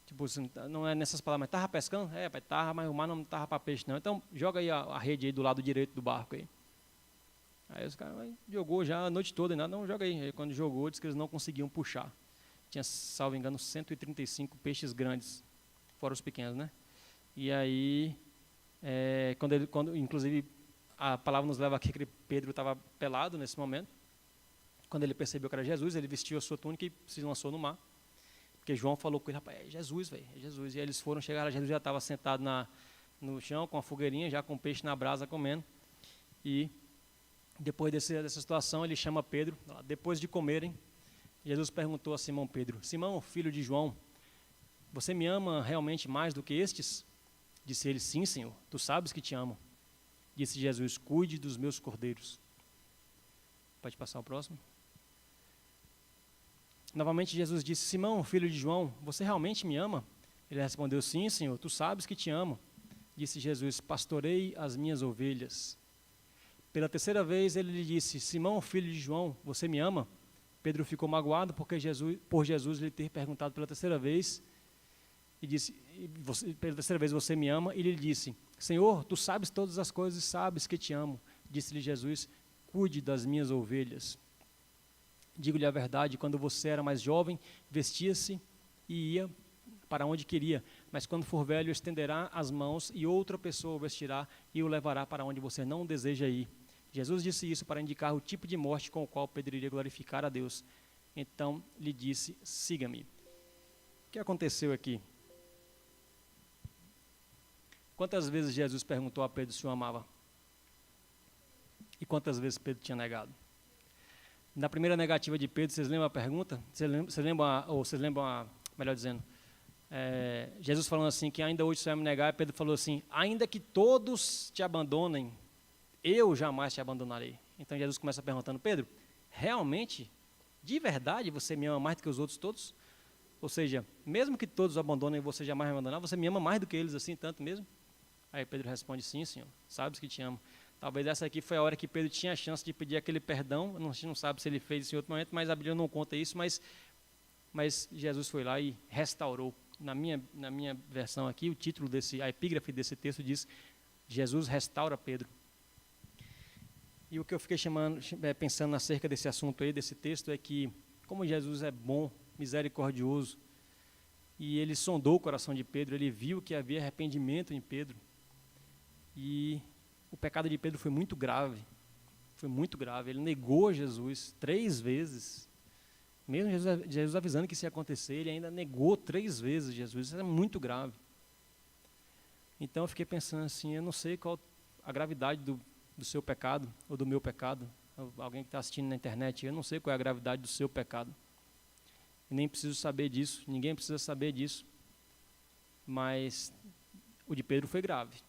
tipo assim, não é nessas palavras, mas estava pescando? É, pai, estava, mas o mar não estava para peixe não. Então joga aí a rede aí do lado direito do barco aí. Aí os caras jogou já a noite toda e nada, não, joga aí. Aí quando jogou, disse que eles não conseguiam puxar. Tinha, salvo engano, 135 peixes grandes, fora os pequenos, né? E aí, quando inclusive, a palavra nos leva aqui que Pedro estava pelado nesse momento. Quando ele percebeu que era Jesus, ele vestiu a sua túnica e se lançou no mar. Porque João falou com ele, rapaz, é Jesus, velho, é Jesus. E aí eles foram, chegaram, Jesus já estava sentado no chão, com a fogueirinha, já com o peixe na brasa, comendo. E depois dessa situação, ele chama Pedro. Depois de comerem, Jesus perguntou a Simão Pedro, Simão, filho de João, você me ama realmente mais do que estes? Disse ele, sim, Senhor, tu sabes que te amo. Disse Jesus, cuide dos meus cordeiros. Pode passar o próximo. Novamente Jesus disse, Simão, filho de João, você realmente me ama? Ele respondeu, sim, Senhor, tu sabes que te amo. Disse Jesus, pastorei as minhas ovelhas. Pela terceira vez ele lhe disse, Simão, filho de João, você me ama? Pedro ficou magoado por Jesus lhe ter perguntado pela terceira vez, e disse, pela terceira vez você me ama? E ele lhe disse, Senhor, tu sabes todas as coisas e sabes que te amo. Disse-lhe Jesus, cuide das minhas ovelhas. Digo-lhe a verdade, quando você era mais jovem, vestia-se e ia para onde queria, mas quando for velho, estenderá as mãos e outra pessoa o vestirá e o levará para onde você não deseja ir. Jesus disse isso para indicar o tipo de morte com o qual Pedro iria glorificar a Deus. Então lhe disse, siga-me. O que aconteceu aqui? Quantas vezes Jesus perguntou a Pedro se o amava? E quantas vezes Pedro tinha negado? Na primeira negativa de Pedro, vocês lembram a pergunta? Vocês lembram, melhor dizendo, Jesus falando assim, que ainda hoje você vai me negar, e Pedro falou assim, ainda que todos te abandonem, eu jamais te abandonarei. Então Jesus começa perguntando, Pedro, realmente De verdade, você me ama mais do que os outros todos? Ou seja, mesmo que todos abandonem, você jamais vai abandonar, você me ama mais do que eles assim, tanto mesmo? Aí Pedro responde, sim, Senhor, sabes que te amo. Talvez essa aqui foi a hora que Pedro tinha a chance de pedir aquele perdão. A gente não sabe se ele fez isso em outro momento, mas a Bíblia não conta isso, mas Jesus foi lá e restaurou. Na minha versão aqui, o título a epígrafe desse texto diz, Jesus restaura Pedro. E o que eu fiquei pensando acerca desse assunto aí, desse texto, é que como Jesus é bom, misericordioso, e ele sondou o coração de Pedro, ele viu que havia arrependimento em Pedro, e o pecado de Pedro foi muito grave, ele negou Jesus 3 vezes, mesmo Jesus avisando que isso ia acontecer, ele ainda negou 3 vezes Jesus, isso é muito grave. Então eu fiquei pensando assim, eu não sei qual a gravidade do seu pecado, ou do meu pecado, alguém que está assistindo na internet, eu não sei qual é a gravidade do seu pecado, eu nem preciso saber disso, ninguém precisa saber disso, mas o de Pedro foi grave,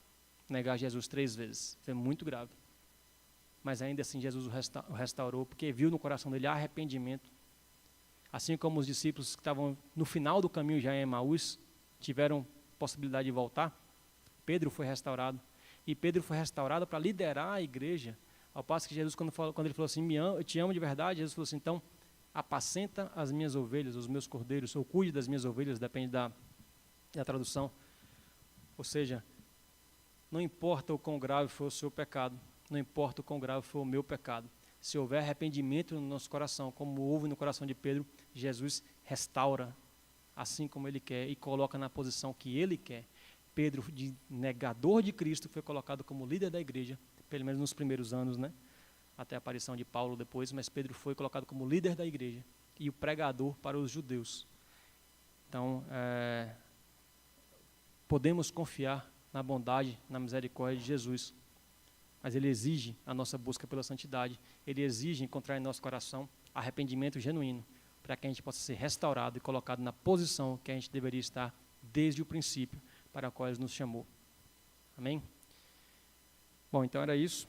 negar Jesus 3 vezes, foi muito grave, mas ainda assim Jesus o restaurou, porque viu no coração dele arrependimento, assim como os discípulos que estavam no final do caminho já em Emaús, tiveram possibilidade de voltar, Pedro foi restaurado, e Pedro foi restaurado para liderar a igreja, ao passo que Jesus, quando ele falou assim, eu te amo de verdade, Jesus falou assim, então, apacenta as minhas ovelhas, os meus cordeiros, ou cuide das minhas ovelhas, depende da tradução, ou seja, não importa o quão grave for o seu pecado, não importa o quão grave for o meu pecado, se houver arrependimento no nosso coração, como houve no coração de Pedro, Jesus restaura, assim como ele quer, e coloca na posição que ele quer. Pedro, de negador de Cristo, foi colocado como líder da igreja, pelo menos nos primeiros anos, né? Até a aparição de Paulo depois, mas Pedro foi colocado como líder da igreja e o pregador para os judeus. Então, podemos confiar na bondade, na misericórdia de Jesus, mas ele exige a nossa busca pela santidade, ele exige encontrar em nosso coração arrependimento genuíno, para que a gente possa ser restaurado e colocado na posição que a gente deveria estar desde o princípio, para a qual ele nos chamou. Amém? Bom, então era isso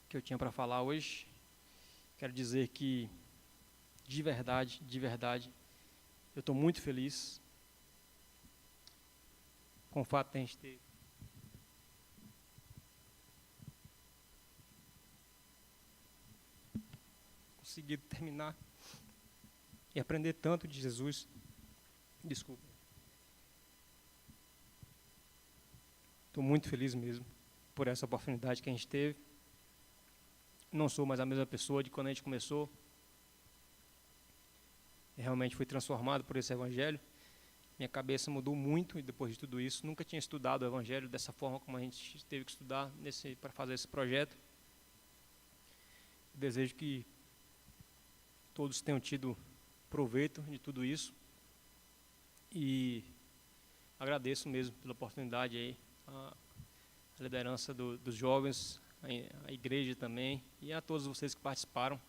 que eu tinha para falar hoje. Quero dizer que, de verdade, eu estou muito feliz com o fato de a gente ter conseguido terminar e aprender tanto de Jesus. Desculpa. Estou muito feliz mesmo por essa oportunidade que a gente teve. Não sou mais a mesma pessoa de quando a gente começou. Eu realmente fui transformado por esse evangelho. Minha cabeça mudou muito depois de tudo isso. Nunca tinha estudado o evangelho dessa forma como a gente teve que estudar para fazer esse projeto. Desejo que todos tenham tido proveito de tudo isso. E agradeço mesmo pela oportunidade aí, a liderança dos jovens, a igreja também, e a todos vocês que participaram,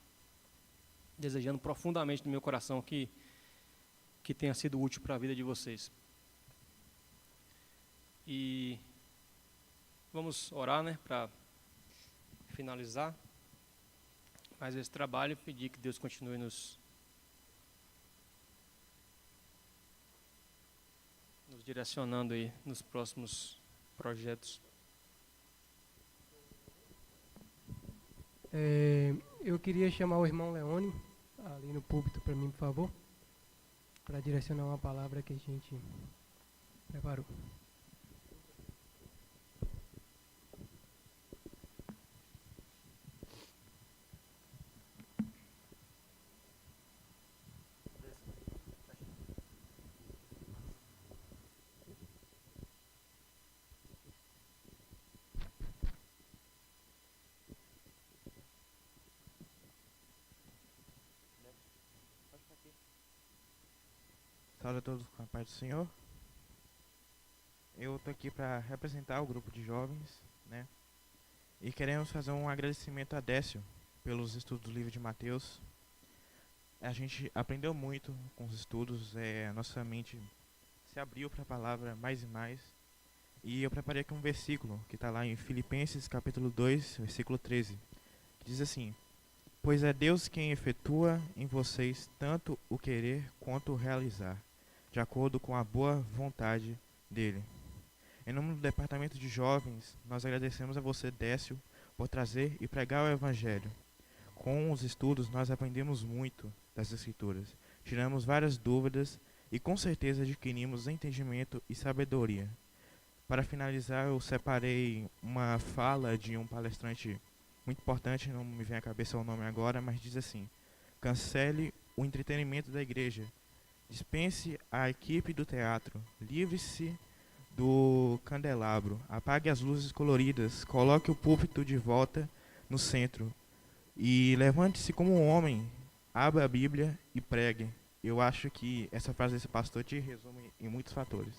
desejando profundamente do meu coração que tenha sido útil para a vida de vocês. E vamos orar, né, para finalizar mais esse trabalho, pedir que Deus continue nos direcionando aí nos próximos projetos. Eu queria chamar o irmão Leone ali no púlpito para mim, por favor, para direcionar uma palavra que a gente preparou. Salve a todos com a paz do Senhor. Eu tô aqui para representar o grupo de jovens, né? E queremos fazer um agradecimento a Décio pelos estudos do livro de Mateus. A gente aprendeu muito com os estudos, a nossa mente se abriu para a palavra mais e mais. E eu preparei aqui um versículo que está lá em Filipenses capítulo 2, versículo 13, que diz assim: pois é Deus quem efetua em vocês tanto o querer quanto o realizar, de acordo com a boa vontade dele. Em nome do Departamento de Jovens, nós agradecemos a você, Décio, por trazer e pregar o Evangelho. Com os estudos, nós aprendemos muito das Escrituras, tiramos várias dúvidas e com certeza adquirimos entendimento e sabedoria. Para finalizar, eu separei uma fala de um palestrante muito importante, não me vem à cabeça o nome agora, mas diz assim: cancele o entretenimento da igreja, dispense a equipe do teatro, livre-se do candelabro, apague as luzes coloridas, coloque o púlpito de volta no centro e levante-se como um homem, abra a Bíblia e pregue. Eu acho que essa frase desse pastor te resume em muitos fatores.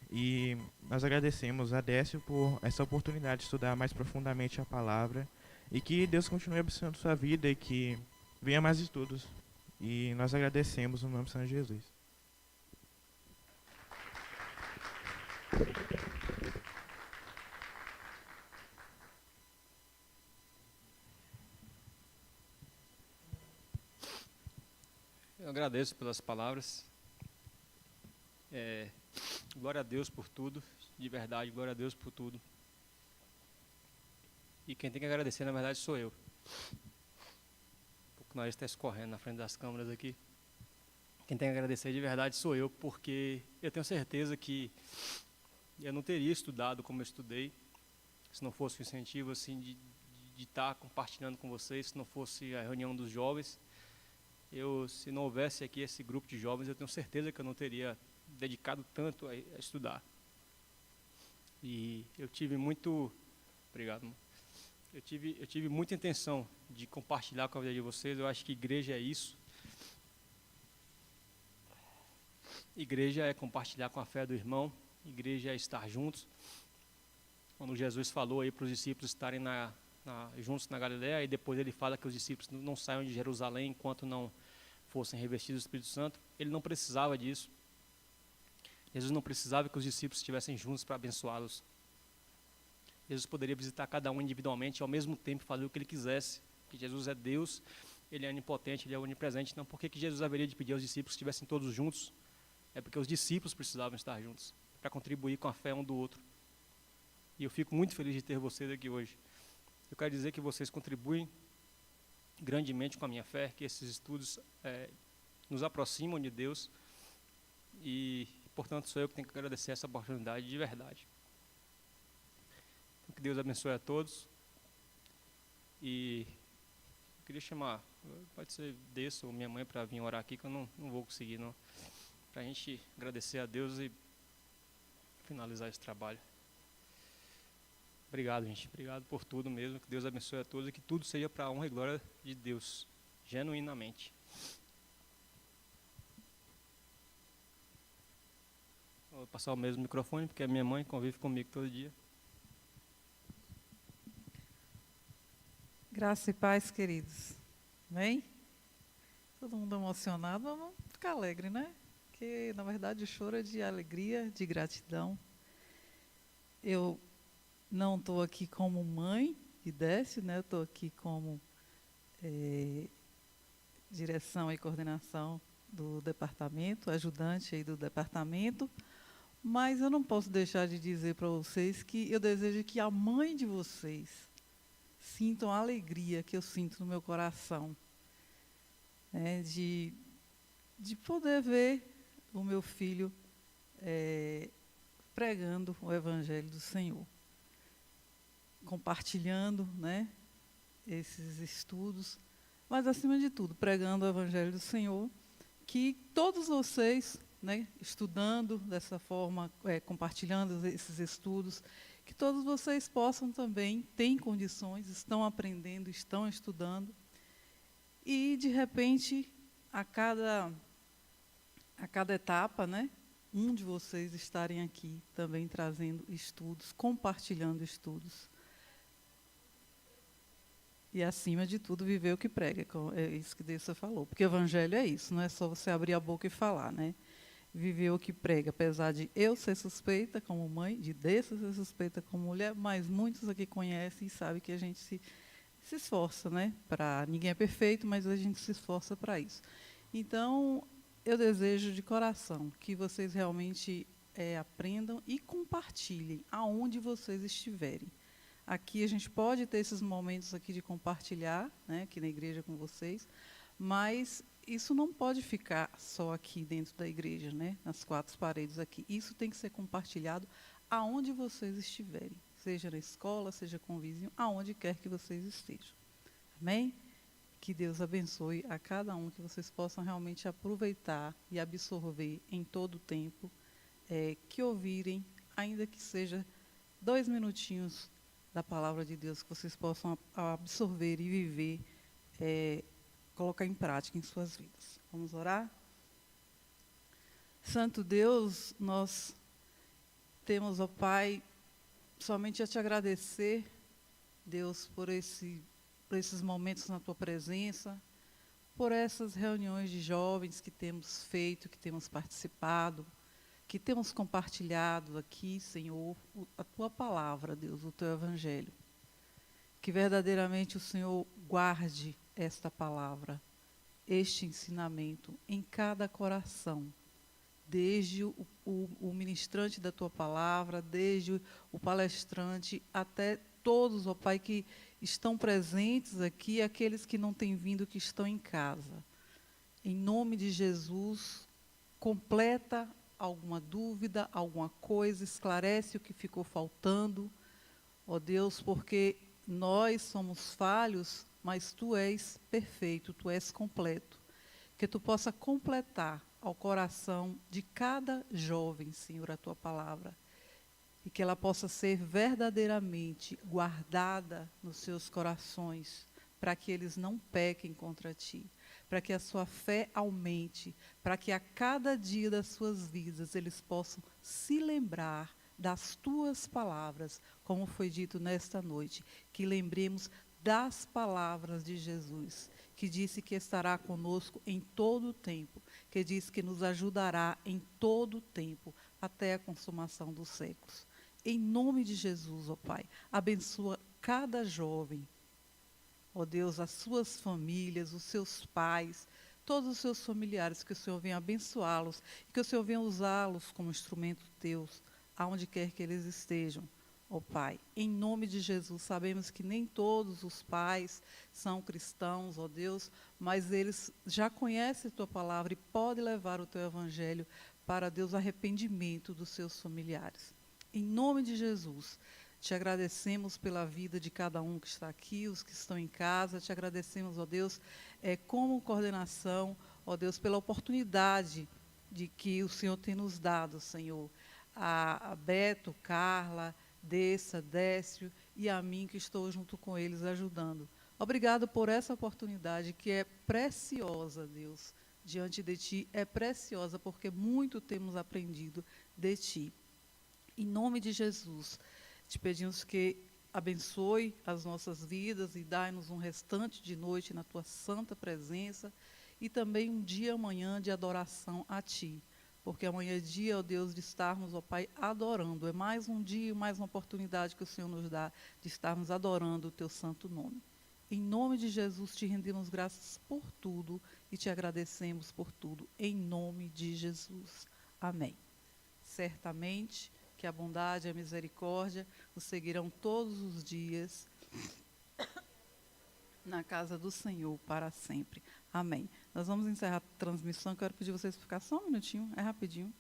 E nós agradecemos a Décio por essa oportunidade de estudar mais profundamente a palavra e que Deus continue abençoando sua vida e que venha mais estudos. E nós agradecemos no nome de Senhor Jesus. Eu agradeço pelas palavras. Glória a Deus por tudo, de verdade, glória a Deus por tudo. E quem tem que agradecer, na verdade, sou eu. Porque nós estamos escorrendo na frente das câmeras aqui. Quem tem que agradecer de verdade sou eu, porque eu tenho certeza que eu não teria estudado como eu estudei, se não fosse o incentivo assim, de estar compartilhando com vocês, se não fosse a reunião dos jovens. Se não houvesse aqui esse grupo de jovens, eu tenho certeza que eu não teria dedicado tanto a estudar. E eu tive muito... Obrigado, irmão. Eu tive muita intenção de compartilhar com a vida de vocês. Eu acho que igreja é isso. Igreja é compartilhar com a fé do irmão. Igreja é estar juntos. Quando Jesus falou aí para os discípulos estarem juntos na Galileia, e depois ele fala que os discípulos não saiam de Jerusalém enquanto não fossem revestidos do Espírito Santo, ele não precisava disso. Jesus não precisava que os discípulos estivessem juntos para abençoá-los. Jesus poderia visitar cada um individualmente e ao mesmo tempo fazer o que ele quisesse. Porque Jesus é Deus, ele é onipotente, ele é onipresente. Então por que Jesus haveria de pedir aos discípulos que estivessem todos juntos? É porque os discípulos precisavam estar juntos, para contribuir com a fé um do outro. E eu fico muito feliz de ter vocês aqui hoje. Eu quero dizer que vocês contribuem grandemente com a minha fé, que esses estudos nos aproximam de Deus. E, portanto, sou eu que tenho que agradecer essa oportunidade de verdade. Que Deus abençoe a todos. E eu queria chamar, pode ser Deus ou minha mãe para vir orar aqui, que eu não vou conseguir, não. Para a gente agradecer a Deus e finalizar esse trabalho. Obrigado, gente. Obrigado por tudo mesmo. Que Deus abençoe a todos e que tudo seja para a honra e glória de Deus, genuinamente. Vou passar o mesmo microfone, porque a minha mãe convive comigo todo dia. Graça e paz, queridos. Amém? Todo mundo emocionado, mas vamos ficar alegre, né? Porque, na verdade, o choro é de alegria, de gratidão. Eu não estou aqui como mãe de Décio, né? Eu estou aqui como direção e coordenação do departamento, ajudante aí do departamento. Mas eu não posso deixar de dizer para vocês que eu desejo que a mãe de vocês sintam a alegria que eu sinto no meu coração, né, de poder ver o meu filho pregando o Evangelho do Senhor, compartilhando, né, esses estudos, mas, acima de tudo, pregando o Evangelho do Senhor, que todos vocês, né, estudando dessa forma, compartilhando esses estudos, que todos vocês possam também, têm condições, estão aprendendo, estão estudando, e, de repente, a cada etapa, né, um de vocês estarem aqui também trazendo estudos, compartilhando estudos. E, acima de tudo, viver o que prega, é isso que Deus falou. Porque o Evangelho é isso, não é só você abrir a boca e falar, né? Viver o que prega, apesar de eu ser suspeita como mãe, de Deus ser suspeita como mulher, mas muitos aqui conhecem e sabem que a gente se esforça, né? Ninguém é perfeito, mas a gente se esforça para isso. Então, eu desejo de coração que vocês realmente aprendam e compartilhem aonde vocês estiverem. Aqui a gente pode ter esses momentos aqui de compartilhar, né, aqui na igreja com vocês, mas isso não pode ficar só aqui dentro da igreja, né, nas 4 paredes aqui. Isso tem que ser compartilhado aonde vocês estiverem, seja na escola, seja com o vizinho, aonde quer que vocês estejam. Amém? Que Deus abençoe a cada um, que vocês possam realmente aproveitar e absorver em todo o tempo, que ouvirem, ainda que seja 2 minutinhos da palavra de Deus, que vocês possam absorver e viver, colocar em prática em suas vidas. Vamos orar? Santo Deus, nós temos, ó Pai, somente a te agradecer, Deus, por esses momentos na tua presença, por essas reuniões de jovens que temos feito, que temos participado, que temos compartilhado aqui, Senhor, a tua palavra, Deus, o teu evangelho. Que verdadeiramente o Senhor guarde esta palavra, este ensinamento em cada coração, desde o ministrante da tua palavra, desde o palestrante, até todos, ó Pai, que estão presentes aqui, aqueles que não têm vindo, que estão em casa. Em nome de Jesus, completa alguma dúvida, alguma coisa, esclarece o que ficou faltando, ó Deus, porque nós somos falhos, mas Tu és perfeito, Tu és completo. Que Tu possa completar ao coração de cada jovem, Senhor, a Tua palavra, e que ela possa ser verdadeiramente guardada nos seus corações, para que eles não pequem contra Ti, para que a sua fé aumente, para que a cada dia das suas vidas eles possam se lembrar das Tuas palavras, como foi dito nesta noite, que lembremos das palavras de Jesus, que disse que estará conosco em todo o tempo, que disse que nos ajudará em todo o tempo, até a consumação dos séculos. Em nome de Jesus, ó Pai, abençoa cada jovem, ó Deus, as suas famílias, os seus pais, todos os seus familiares, que o Senhor venha abençoá-los, e que o Senhor venha usá-los como instrumento Teus, aonde quer que eles estejam, ó Pai. Em nome de Jesus, sabemos que nem todos os pais são cristãos, ó Deus, mas eles já conhecem a Tua palavra e podem levar o Teu evangelho para, Deus, arrependimento dos seus familiares. Em nome de Jesus, te agradecemos pela vida de cada um que está aqui, os que estão em casa. Te agradecemos, ó Deus, como coordenação, ó Deus, pela oportunidade de que o Senhor tem nos dado, Senhor. A Beto, Carla, Dessa, Décio e a mim, que estou junto com eles ajudando. Obrigado por essa oportunidade que é preciosa, Deus, diante de Ti. É preciosa porque muito temos aprendido de Ti. Em nome de Jesus, te pedimos que abençoe as nossas vidas e dai-nos um restante de noite na Tua santa presença e também um dia amanhã de adoração a Ti. Porque amanhã é dia, ó Deus, de estarmos, ó Pai, adorando. É mais um dia, mais uma oportunidade que o Senhor nos dá de estarmos adorando o Teu santo nome. Em nome de Jesus, te rendemos graças por tudo e te agradecemos por tudo. Em nome de Jesus. Amém. Certamente que a bondade e a misericórdia nos seguirão todos os dias na casa do Senhor para sempre. Amém. Nós vamos encerrar a transmissão. Quero pedir vocês para ficar só um minutinho, é rapidinho.